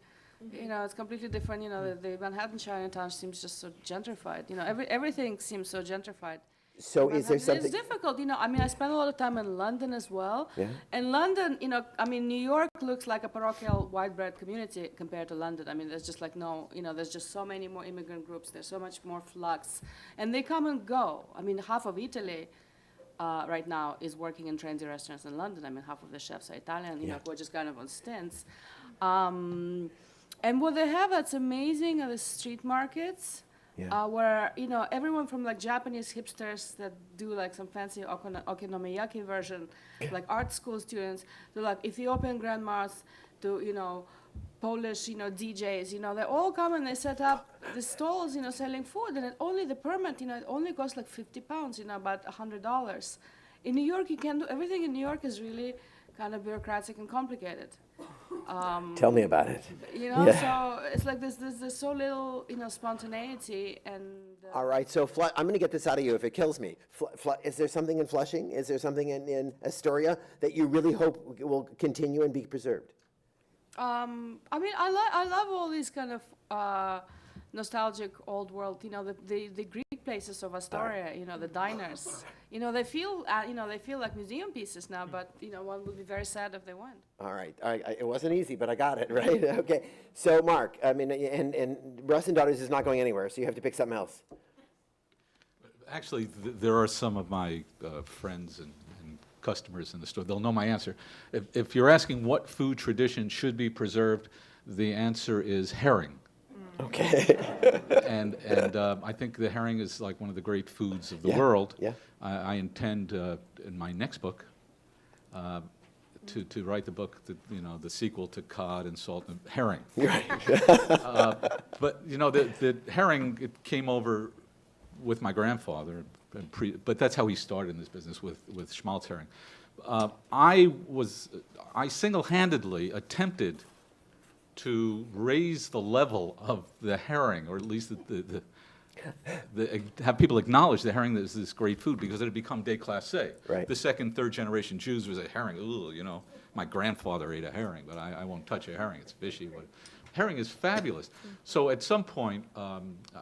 you know, it's completely different. You know, the Manhattan Chinatown seems just so gentrified. You know, everything seems so gentrified. So is there something? It's difficult, I mean, I spent a lot of time in London as well. Yeah. And London, I mean, New York looks like a parochial white bread community compared to London. I mean, there's just like there's just so many more immigrant groups. There's so much more flux. And they come and go. I mean, half of Italy right now is working in trendy restaurants in London. I mean, half of the chefs are Italian, who are just kind of on stints. And what they have that's amazing are the street markets. Yeah. Where everyone from like Japanese hipsters that do like some fancy okonomiyaki version, like art school students, to like Ethiopian grandmas, to Polish DJs, they all come and they set up the stalls, selling food, and only the permit, it only costs like £50, about $100. In New York, you can do everything. In New York is really kind of bureaucratic and complicated. Tell me about it. So it's like there's so little, spontaneity and. All right, so I'm going to get this out of you if it kills me. Is there something in Flushing? Is there something in Astoria that you really hope will continue and be preserved? I mean, I love all these kind of nostalgic old world, the Greek places of Astoria, the diners. They feel like museum pieces now, but one would be very sad if they weren't. All right, it wasn't easy, but I got it, right? Okay, so Mark, I mean, and Russ and Daughters is not going anywhere, so you have to pick something else. Actually, there are some of my friends and customers in the store. They'll know my answer. If you're asking what food tradition should be preserved, the answer is herring. Okay. And I think the herring is like one of the great foods of the world. Yeah. I intend in my next book to write the book that the sequel to cod and salt and herring. Right. But the herring, it came over with my grandfather, but that's how he started in this business with schmaltz herring. I single-handedly attempted to raise the level of the herring, or at least have people acknowledge the herring as this great food, because it had become déclassé. Right. The second, third generation Jews was a herring. Ooh, my grandfather ate a herring, but I won't touch a herring. It's fishy. But herring is fabulous. So at some point,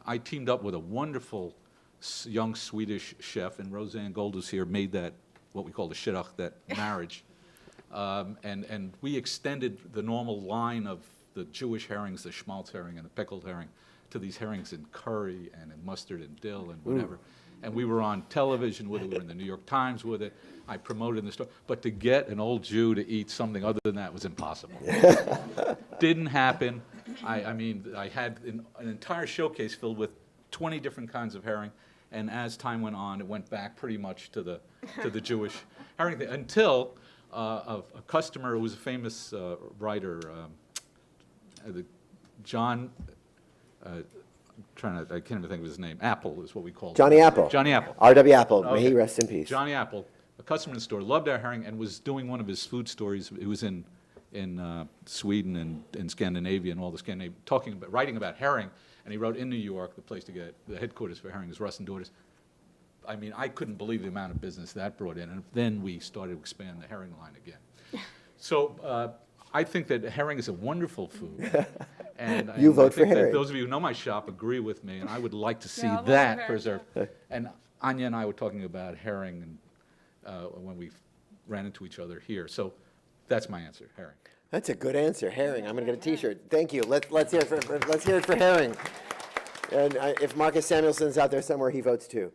I teamed up with a wonderful young Swedish chef, and Roseanne Goldus here made that, what we call the shidduch, that marriage. And we extended the normal line of the Jewish herrings, the schmaltz herring and the pickled herring, to these herrings in curry and in mustard and dill and whatever. And we were on television with it, we were in the New York Times with it, I promoted in the store. But to get an old Jew to eat something other than that was impossible. Didn't happen. I mean, I had an entire showcase filled with 20 different kinds of herring, and as time went on, it went back pretty much to the Jewish herring thing, until a customer who was a famous writer, John, I can't even think of his name. Apple is what we call Johnny him. Apple. Johnny Apple. R.W. Apple, may Okay. he rest in peace. Johnny Apple, a customer in the store, loved our herring and was doing one of his food stories. It was in Sweden and in Scandinavia and all the Scandinavia, writing about herring. And he wrote in New York, the place to get the headquarters for herring is Russ and Daughters. I mean, I couldn't believe the amount of business that brought in. And then we started to expand the herring line again. So I think that herring is a wonderful food. And You I vote for think that herring. those of you who know my shop agree with me, and I would like to see Yeah, I'll vote for that herring, preserved. And Anya and I were talking about herring and, when we ran into each other here. So that's my answer, herring. That's a good answer, herring. I'm going to get a T-shirt. Thank you. Let's hear it for herring. And if Marcus Samuelson's out there somewhere, he votes too.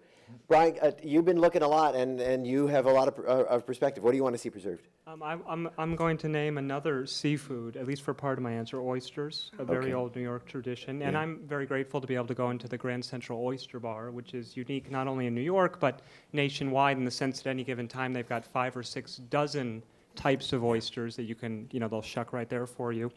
Brian, you've been looking a lot, and you have a lot of perspective. What do you want to see preserved? I'm going to name another seafood, at least for part of my answer, oysters, a very old New York tradition. And I'm very grateful to be able to go into the Grand Central Oyster Bar, which is unique not only in New York, but nationwide, in the sense that at any given time they've got 5 or 6 dozen types of oysters that you can, they'll shuck right there for you.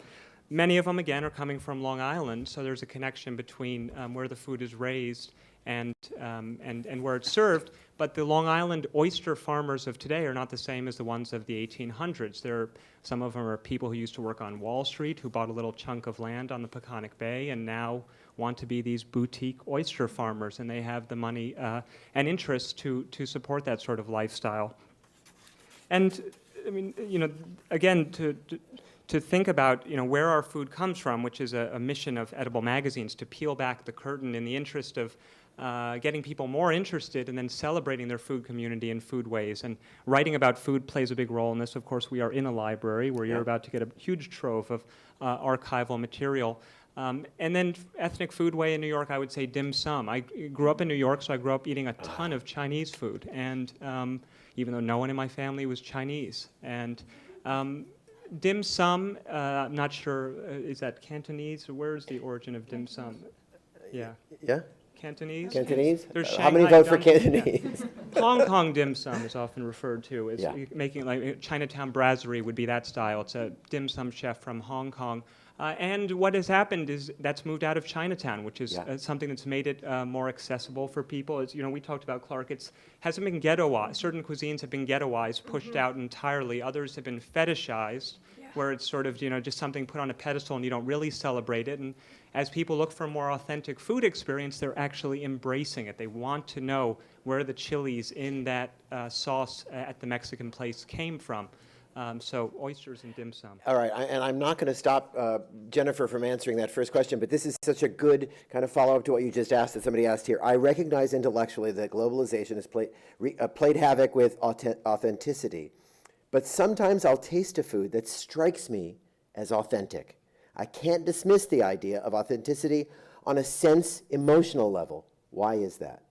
Many of them, again, are coming from Long Island, so there's a connection between where the food is raised and where it's served. But the Long Island oyster farmers of today are not the same as the ones of the 1800s. Some of them are people who used to work on Wall Street, who bought a little chunk of land on the Peconic Bay and now want to be these boutique oyster farmers, and they have the money and interest to support that sort of lifestyle. And I mean, again, to think about, where our food comes from, which is a mission of edible magazines, to peel back the curtain in the interest of getting people more interested and then celebrating their food community and foodways. And writing about food plays a big role in this. Of course, we are in a library where you're about to get a huge trove of archival material. And then ethnic foodway in New York, I would say dim sum. I grew up in New York, so I grew up eating a ton of Chinese food. And even though no one in my family was Chinese. And dim sum, I'm not sure, is that Cantonese? Or where's the origin of dim sum? Yeah. Yeah? Cantonese? Cantonese? There's How many Shanghai vote for dumpling. Cantonese? Hong Kong dim sum is often referred to as Yeah. making like Chinatown brasserie would be that style. It's a dim sum chef from Hong Kong. And what has happened is that's moved out of Chinatown, which is something that's made it more accessible for people. As you know, we talked about Clark. It hasn't been ghettoized. Certain cuisines have been ghettoized, pushed out entirely. Others have been fetishized, where it's sort of just something put on a pedestal and you don't really celebrate it. And as people look for a more authentic food experience, they're actually embracing it. They want to know where the chilies in that sauce at the Mexican place came from. So oysters and dim sum. All right, and I'm not going to stop Jennifer from answering that first question, but this is such a good kind of follow-up to what you just asked that somebody asked here. I recognize intellectually that globalization has played havoc with authenticity, but sometimes I'll taste a food that strikes me as authentic. I can't dismiss the idea of authenticity on a sense emotional level. Why is that?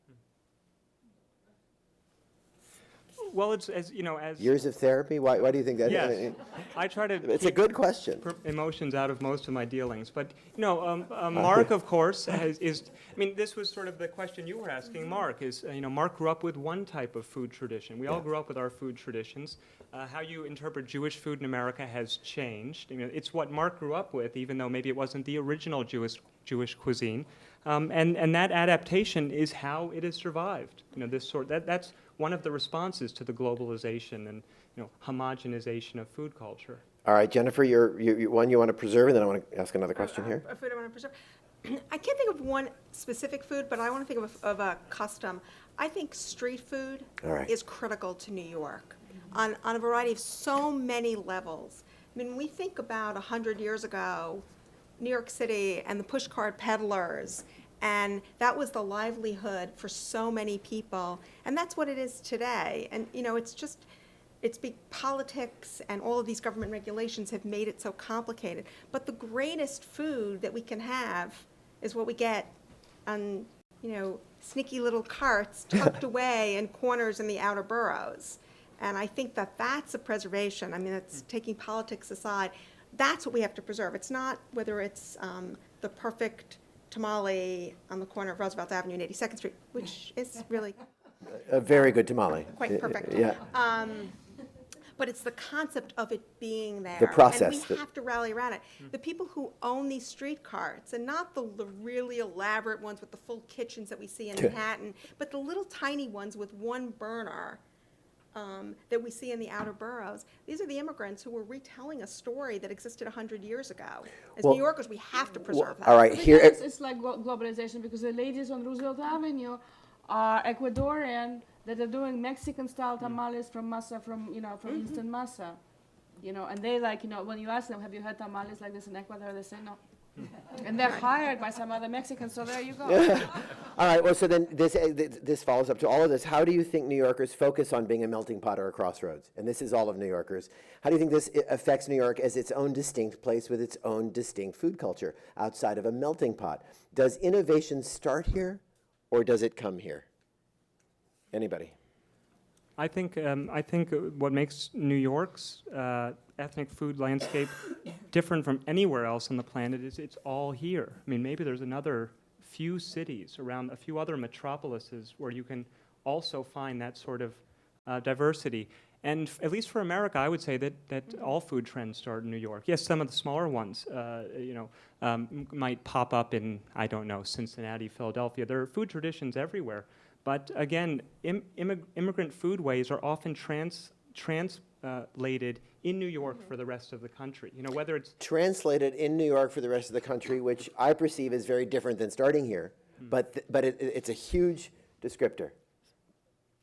Well, it's as Years of therapy? Why do you think that? yes, I try to. It's a good question. Emotions out of most of my dealings, but Mark, of course, is. I mean, this was sort of the question you were asking. Mark is. Mark grew up with one type of food tradition. We all grew up with our food traditions. How you interpret Jewish food in America has changed. It's what Mark grew up with, even though maybe it wasn't the original Jewish cuisine, and that adaptation is how it has survived. That's one of the responses to the globalization and homogenization of food culture. All right, Jennifer, you want to preserve, and then I want to ask another question here. A food I want to preserve. I can't think of one specific food, but I want to think of a custom. I think street food is critical to New York on a variety of so many levels. I mean, when we think about 100 years ago, New York City and the pushcart peddlers, and that was the livelihood for so many people, and that's what it is today. And it's big politics and all of these government regulations have made it so complicated. But the greatest food that we can have is what we get on sneaky little carts tucked away in corners in the outer boroughs. And I think that that's a preservation. I mean, it's taking politics aside. That's what we have to preserve. It's not whether it's the perfect tamale on the corner of Roosevelt Avenue and 82nd Street, which is really A very good tamale. quite perfect. Yeah. But it's the concept of it being there. The process And we have to rally around it. The people who own these street carts, and not the really elaborate ones with the full kitchens that we see in Manhattan, but the little tiny ones with one burner that we see in the outer boroughs. These are the immigrants who were retelling a story that existed 100 years ago. As New Yorkers, we have to preserve that. All right, here. It's like globalization, because the ladies on Roosevelt Avenue are Ecuadorian that are doing Mexican-style tamales from masa, from instant masa, and they when you ask them, have you had tamales like this in Ecuador, they say no. And they're hired by some other Mexicans, so there you go. All right, well, so then this follows up to all of this. How do you think New Yorkers focus on being a melting pot or a crossroads? And this is all of New Yorkers. How do you think this affects New York as its own distinct place with its own distinct food culture outside of a melting pot? Does innovation start here, or does it come here? Anybody? I think what makes New York's ethnic food landscape different from anywhere else on the planet is it's all here. I mean, maybe there's another few cities around, a few other metropolises where you can also find that sort of diversity. And at least for America, I would say that all food trends start in New York. Yes, some of the smaller ones, might pop up in, I don't know, Cincinnati, Philadelphia. There are food traditions everywhere. But again, immigrant foodways are often translated in New York for the rest of the country. Whether it's translated in New York for the rest of the country, which I perceive as very different than starting here, but it's a huge descriptor.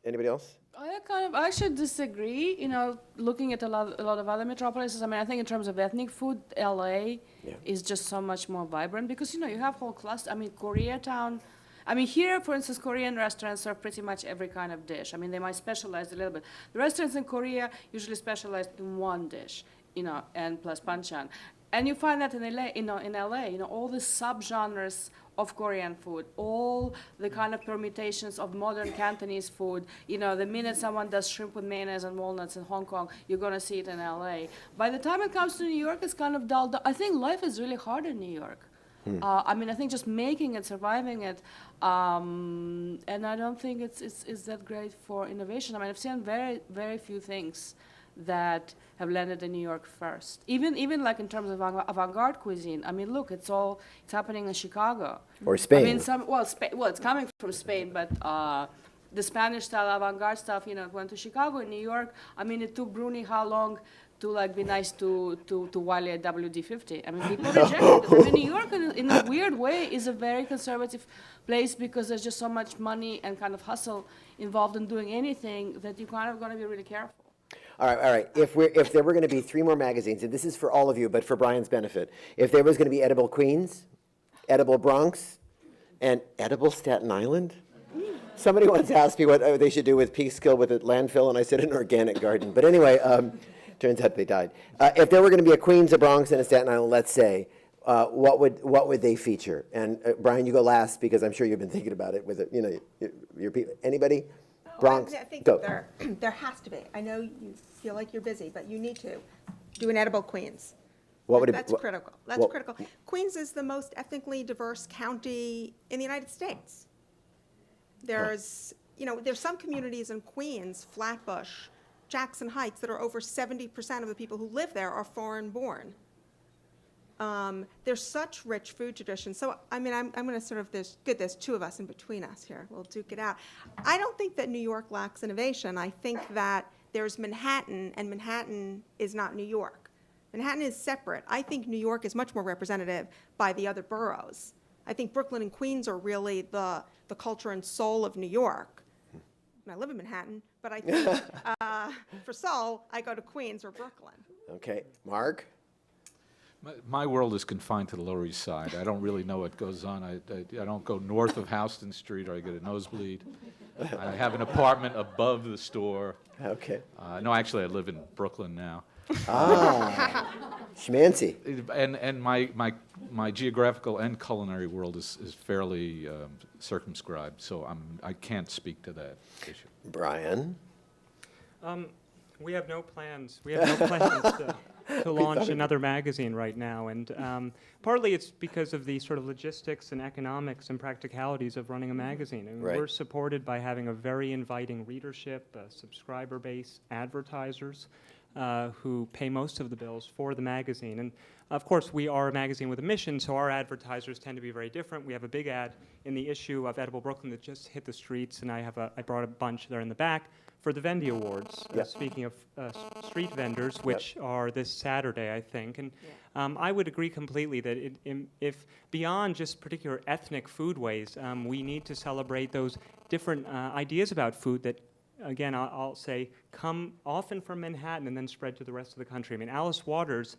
Anybody else? I actually disagree. Looking at a lot of other metropolises, I mean, I think in terms of ethnic food, LA is just so much more vibrant because you have whole clusters. I mean, Koreatown. I mean, here, for instance, Korean restaurants serve pretty much every kind of dish. I mean, they might specialize a little bit. The restaurants in Korea usually specialize in one dish, and plus banchan. And you find that in LA, all the subgenres of Korean food, all the kind of permutations of modern Cantonese food. The minute someone does shrimp with mayonnaise and walnuts in Hong Kong, you're going to see it in LA. By the time it comes to New York, it's kind of dulled down. I think life is really hard in New York. I mean, I think just making it, surviving it, and I don't think it's that great for innovation. I mean, I've seen very, very few things that have landed in New York first. Even like in terms of avant-garde cuisine. I mean, look, it's happening in Chicago. Or Spain. I mean, it's coming from Spain, but the Spanish style avant-garde stuff, it went to Chicago and New York. I mean, it took Bruni how long to be nice to Wiley at WD-50. I mean, people rejected it. I mean, New York, in a weird way, is a very conservative place because there's just so much money and kind of hustle involved in doing anything that you're kind of going to be really careful. All right. If there were going to be 3 more magazines, and this is for all of you, but for Brian's benefit, if there was going to be Edible Queens, Edible Bronx, and Edible Staten Island, somebody once asked me what they should do with Peekskill with a landfill, and I said an organic garden. But anyway, turns out they died. If there were going to be a Queens, a Bronx, and a Staten Island, let's say, what would they feature? And Brian, you go last because I'm sure you've been thinking about it with your people. Anybody? Bronx, I think go. there has to be. I know you feel like you're busy, but you need to do an Edible Queens. What would it be? That's critical. That's critical. Queens is the most ethnically diverse county in the United States. There's some communities in Queens, Flatbush, Jackson Heights, that are over 70% of the people who live there are foreign-born. There's such rich food traditions. So, I mean, I'm going to sort of, there's 2 of us in between us here. We'll duke it out. I don't think that New York lacks innovation. I think that there's Manhattan, and Manhattan is not New York. Manhattan is separate. I think New York is much more representative by the other boroughs. I think Brooklyn and Queens are really the culture and soul of New York. I live in Manhattan, but I think for soul, I go to Queens or Brooklyn. Okay. Mark? My world is confined to the Lower East Side. I don't really know what goes on. I don't go north of Houston Street or I get a nosebleed. I have an apartment above the store. Okay. No, actually, I live in Brooklyn now. Schmancy. And my geographical and culinary world is fairly circumscribed, so I can't speak to that issue. Brian? We have no plans. We have no plans to launch another magazine right now, and partly it's because of the sort of logistics and economics and practicalities of running a magazine. And Right. we're supported by having a very inviting readership, a subscriber base, advertisers who pay most of the bills for the magazine. And of course, we are a magazine with a mission, so our advertisers tend to be very different. We have a big ad in the issue of Edible Brooklyn that just hit the streets, and I brought a bunch there in the back for the Vendy Awards. Yep. Speaking of street vendors, which are this Saturday, I think. And I would agree completely that if beyond just particular ethnic foodways, we need to celebrate those different ideas about food that, again, I'll say, come often from Manhattan and then spread to the rest of the country. I mean, Alice Waters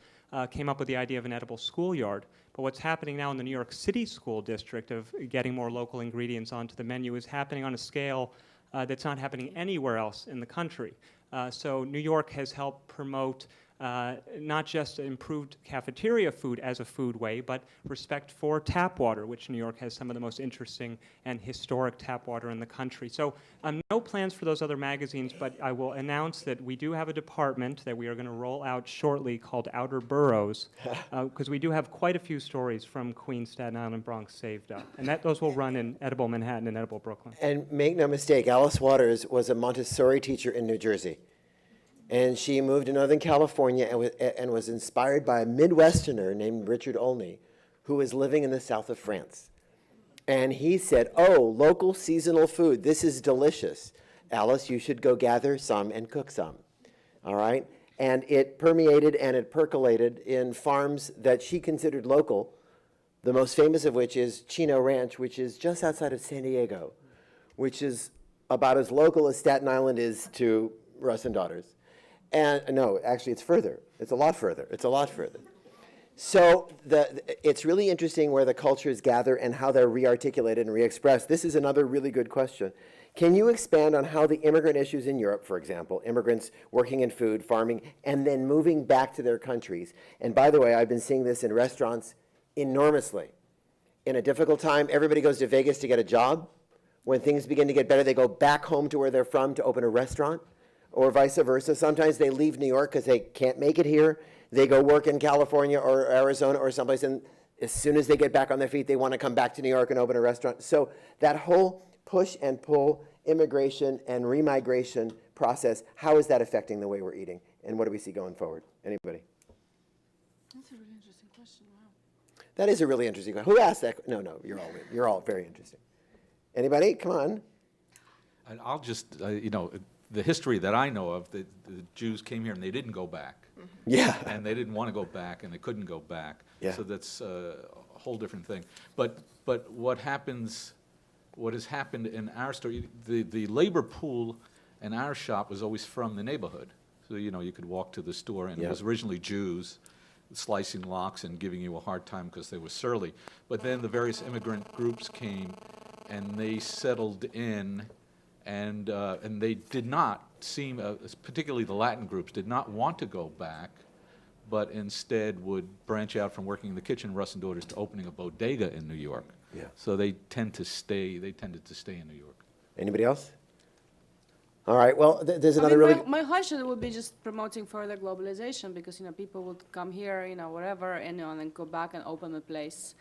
came up with the idea of an edible schoolyard, but what's happening now in the New York City school district of getting more local ingredients onto the menu is happening on a scale that's not happening anywhere else in the country. So New York has helped promote not just improved cafeteria food as a foodway, but respect for tap water, which New York has some of the most interesting and historic tap water in the country. So no plans for those other magazines, but I will announce that we do have a department that we are going to roll out shortly called Outer Boroughs, because we do have quite a few stories from Queens, Staten Island, and Bronx saved up. And those will run in Edible Manhattan and Edible Brooklyn. And make no mistake, Alice Waters was a Montessori teacher in New Jersey. And she moved to Northern California and was inspired by a Midwesterner named Richard Olney, who was living in the south of France. And he said, "Oh, local seasonal food, this is delicious. Alice, you should go gather some and cook some." All right? And it permeated and it percolated in farms that she considered local, the most famous of which is Chino Ranch, which is just outside of San Diego, which is about as local as Staten Island is to Russ and Daughters. And no, actually, it's further. It's a lot further. It's a lot further. So it's really interesting where the cultures gather and how they're re-articulated and re-expressed. This is another really good question. Can you expand on how the immigrant issues in Europe, for example, immigrants working in food, farming, and then moving back to their countries? And by the way, I've been seeing this in restaurants enormously. In a difficult time, everybody goes to Vegas to get a job. When things begin to get better, they go back home to where they're from to open a restaurant, or vice versa. Sometimes they leave New York because they can't make it here. They go work in California or Arizona or someplace, and as soon as they get back on their feet, they want to come back to New York and open a restaurant. So that whole push and pull immigration and remigration process, how is that affecting the way we're eating? And what do we see going forward? Anybody? That's a really interesting question. Wow. That is a really interesting question. Who asked that? No, you're all very interesting. Anybody? Come on. And I'll just, the history that I know of, the Jews came here and they didn't go back. Yeah. And they didn't want to go back, and they couldn't go back. Yeah. So that's a whole different thing. But what has happened in our story, the labor pool in our shop was always from the neighborhood. So, you could walk to the store, and Yeah. it was originally Jews slicing locks and giving you a hard time because they were surly. But then the various immigrant groups came, and they settled in, and they did not seem, particularly the Latin groups, did not want to go back, but instead would branch out from working in the kitchen, Russ and Daughters, to opening a bodega in New York. Yeah. So they tended to stay in New York. Anybody else? All right. Well, there's I another mean, really. my question would be just promoting further globalization, because people would come here, wherever, and then go back and open a place,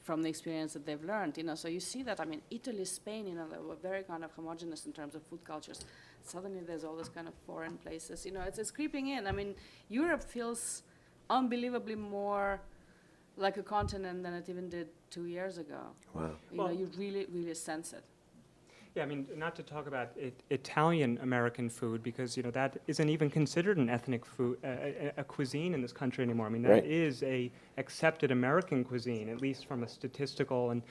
from the experience that they've learned. So you see that. I mean, Italy, Spain, they were very kind of homogenous in terms of food cultures. Suddenly, there's all this kind of foreign places. It's creeping in. I mean, Europe feels unbelievably more like a continent than it even did 2 years ago. Wow. You really, really sense it. Yeah, I mean, not to talk about Italian-American food, because, that isn't even considered an ethnic food, a cuisine in this country anymore. I mean, that Right. is a accepted American cuisine, at least from a statistical and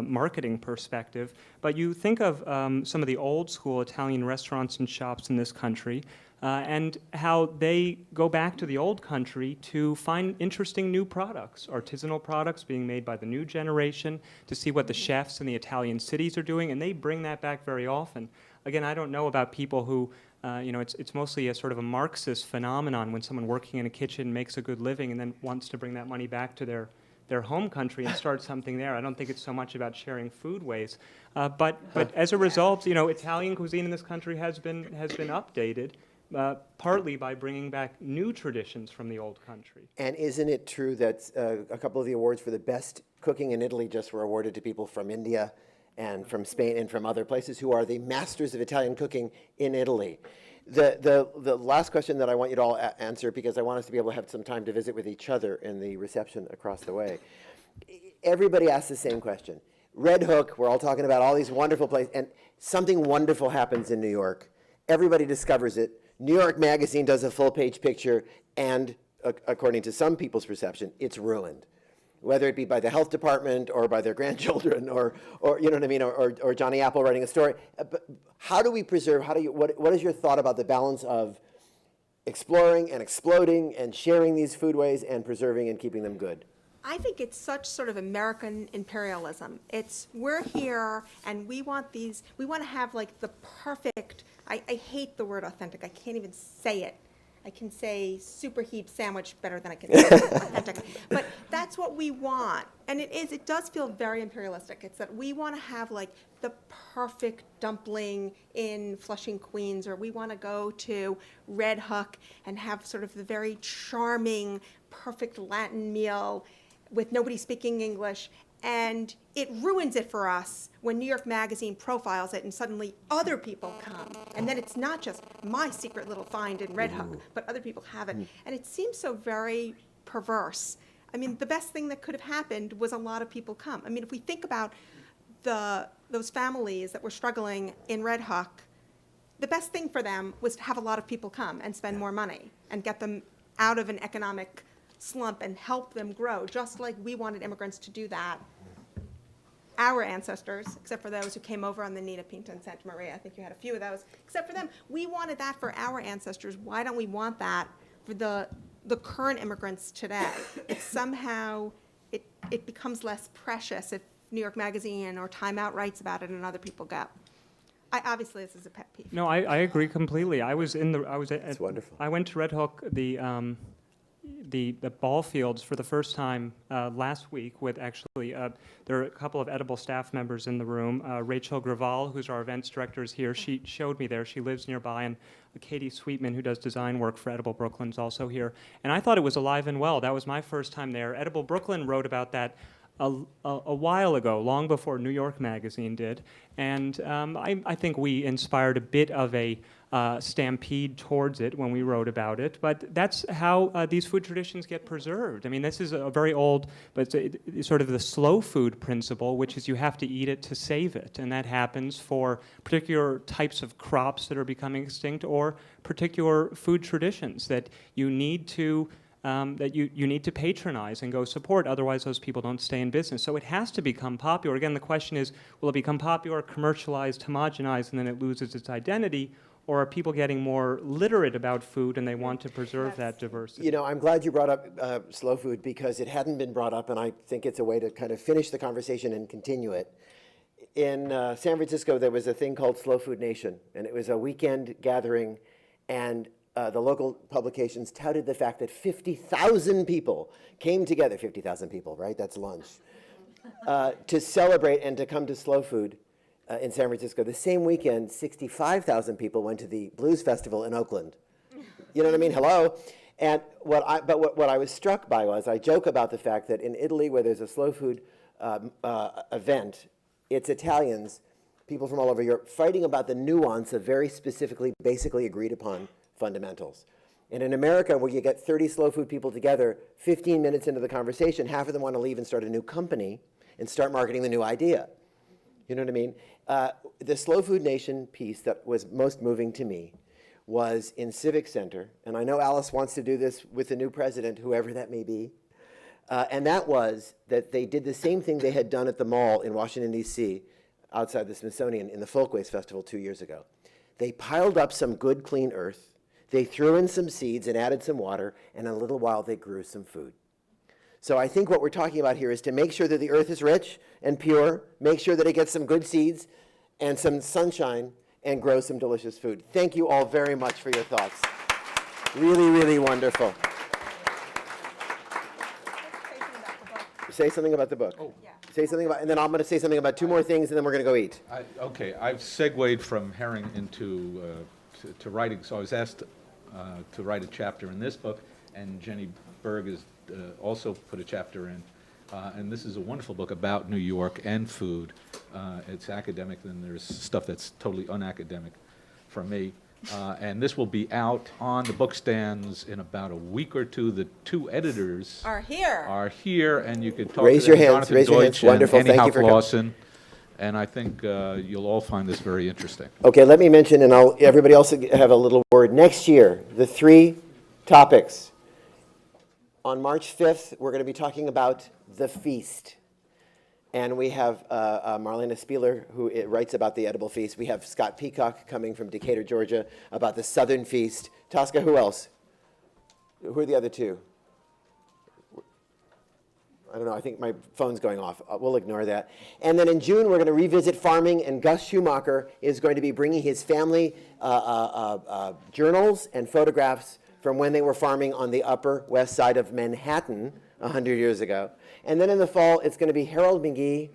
marketing perspective. But you think of some of the old-school Italian restaurants and shops in this country, and how they go back to the old country to find interesting new products, artisanal products being made by the new generation, to see what the chefs in the Italian cities are doing, and they bring that back very often. Again, I don't know about people who, it's mostly a sort of a Marxist phenomenon when someone working in a kitchen makes a good living and then wants to bring that money back to their home country and start something there. I don't think it's so much about sharing foodways. But as a result, Italian cuisine in this country has been updated. Partly by bringing back new traditions from the old country. And isn't it true that a couple of the awards for the best cooking in Italy just were awarded to people from India and from Spain and from other places who are the masters of Italian cooking in Italy? The last question that I want you to all answer, because I want us to be able to have some time to visit with each other in the reception across the way. Everybody asks the same question. Red Hook, we're all talking about all these wonderful places, and something wonderful happens in New York. Everybody discovers it. New York Magazine does a full-page picture, and according to some people's perception, it's ruined, whether it be by the health department or by their grandchildren, or you know what I mean, or Johnny Apple writing a story. But how do we preserve? What is your thought about the balance of exploring and exploding and sharing these foodways and preserving and keeping them good? I think it's such sort of American imperialism. We're here and we want to have like the perfect, I hate the word authentic. I can't even say it. I can say superheat sandwich better than I can say authentic. But that's what we want. And it does feel very imperialistic. It's that we want to have like the perfect dumpling in Flushing, Queens, or we want to go to Red Hook and have sort of the very charming, perfect Latin meal with nobody speaking English, and it ruins it for us when New York Magazine profiles it and suddenly other people come. And then it's not just my secret little find in Red Hook, but other people have it. And it seems so very perverse. I mean, the best thing that could have happened was a lot of people come. I mean, if we think about those families that were struggling in Red Hook, the best thing for them was to have a lot of people come and spend more money and get them out of an economic slump and help them grow, just like we wanted immigrants to do that. Our ancestors, except for those who came over on the Nina Pinta and Santa Maria, I think you had a few of those, except for them, we wanted that for our ancestors. Why don't we want that for the the current immigrants today. It's somehow, it becomes less precious if New York Magazine or Time Out writes about it and other people go. Obviously, this is a pet peeve. No, I agree completely. I was It's wonderful. I went to Red Hook, the ball fields for the first time last week with actually, there are a couple of edible staff members in the room. Rachel Graval, who's our events director, is here. She showed me there. She lives nearby. And Katie Sweetman, who does design work for Edible Brooklyn, is also here. And I thought it was alive and well. That was my first time there. Edible Brooklyn wrote about that a while ago, long before New York Magazine did. And I think we inspired a bit of a stampede towards it when we wrote about it. But that's how these food traditions get preserved. I mean, this is a very old, but it's sort of the slow food principle, which is you have to eat it to save it. And that happens for particular types of crops that are becoming extinct or particular food traditions that you need to you need to patronize and go support, otherwise those people don't stay in business. So it has to become popular. Again, the question is, will it become popular, commercialized, homogenized, and then it loses its identity, or are people getting more literate about food and they want to preserve that diversity? You know, I'm glad you brought up slow food because it hadn't been brought up, and I think it's a way to kind of finish the conversation and continue it. In San Francisco, there was a thing called Slow Food Nation, and it was a weekend gathering, and the local publications touted the fact that 50,000 people came together, 50,000 people, right? That's lunch, to celebrate and to come to slow food in San Francisco. The same weekend, 65,000 people went to the Blues Festival in Oakland. You know what I mean? Hello. And what I was struck by was, I joke about the fact that in Italy, where there's a slow food event, it's Italians, people from all over Europe, fighting about the nuance of very specifically, basically agreed upon fundamentals. And in America, where you get 30 slow food people together, 15 minutes into the conversation, half of them want to leave and start a new company and start marketing the new idea. You know what I mean? The Slow Food Nation piece that was most moving to me was in Civic Center, and I know Alice wants to do this with the new president, whoever that may be, and that was that they did the same thing they had done at the mall in Washington, D.C., outside the Smithsonian in the Folkways Festival 2 years ago. They piled up some good, clean earth, they threw in some seeds and added some water, and in a little while they grew some food. So I think what we're talking about here is to make sure that the earth is rich and pure, make sure that it gets some good seeds and some sunshine, and grow some delicious food. Thank you all very much for your thoughts. Really, really wonderful. Say something about the book. Oh. Yeah. Say something about, and then I'm going to say something about two more things, and then we're going to go eat. Okay, I've segued from herring into to writing, so I was asked to write a chapter in this book, and Jenny Berg has also put a chapter in. And this is a wonderful book about New York and food. It's academic, and there's stuff that's totally unacademic for me. And this will be out on the book stands in about a week or two. The two editors Are here. and you can talk Raise to your them, hands, Jonathan raise your hands. Deutsch and Wonderful. Annie Thank you for coming. Lawson. And I think you'll all find this very interesting. Okay, let me mention, and everybody else have a little word. Next year, the 3 topics. On March 5th, we're going to be talking about the feast. And we have Marlena Spieler, who writes about the edible feast. We have Scott Peacock coming from Decatur, Georgia, about the Southern feast. Tosca, who else? Who are the other two? I don't know, I think my phone's going off. We'll ignore that. And then in June, we're going to revisit farming, and Gus Schumacher is going to be bringing his family journals and photographs from when they were farming on the Upper West Side of Manhattan 100 years ago. And then in the fall, it's going to be Harold McGee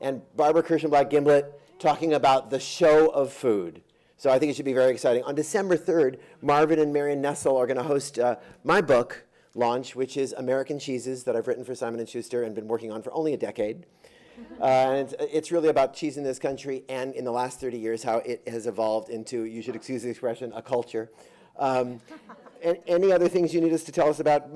and Barbara Kirschenblatt-Gimblett talking about the show of food. So I think it should be very exciting. On December 3rd, Marvin and Marion Nessel are going to host my book launch, which is American Cheeses, that I've written for Simon & Schuster and been working on for only a decade. And it's really about cheese in this country, and in the last 30 years, how it has evolved into, you should excuse the expression, a culture. Any other things you need us to tell us about?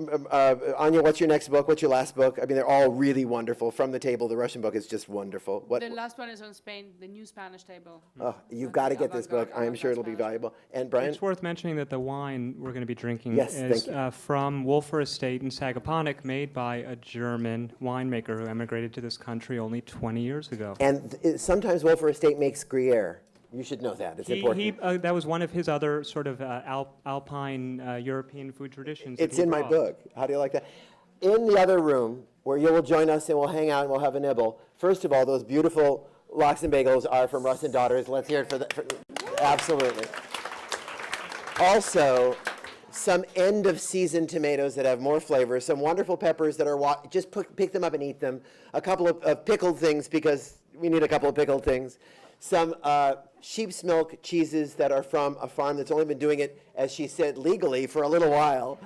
Anya, what's your next book? What's your last book? I mean, they're all really wonderful. From the Table, the Russian book is just wonderful. What? The last one is on Spain, the new Spanish table. Oh, you've got to get this book. I am sure it'll be valuable. And Brian? It's worth mentioning that the wine we're going to be drinking Yes, is thank you. from Wolfer Estate in Sagaponack, made by a German winemaker who emigrated to this country only 20 years ago. And sometimes Wolfer Estate makes Gruyere. You should know that. It's He, important. that was one of his other sort of alpine European food traditions. that It's he in my brought. book. How do you like that? In the other room, where you will join us and we'll hang out and we'll have a nibble, first of all, those beautiful lox and bagels are from Russ and Daughters. Let's hear it for that. Absolutely. Also, some end-of-season tomatoes that have more flavor, some wonderful peppers that are, just pick them up and eat them, a couple of pickled things because we need a couple of pickled things, some sheep's milk cheeses that are from a farm that's only been doing it, as she said, legally for a little while.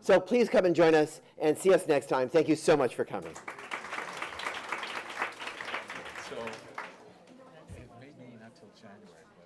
So please come and join us and see us next time. Thank you so much for coming. So, it may be not till January, but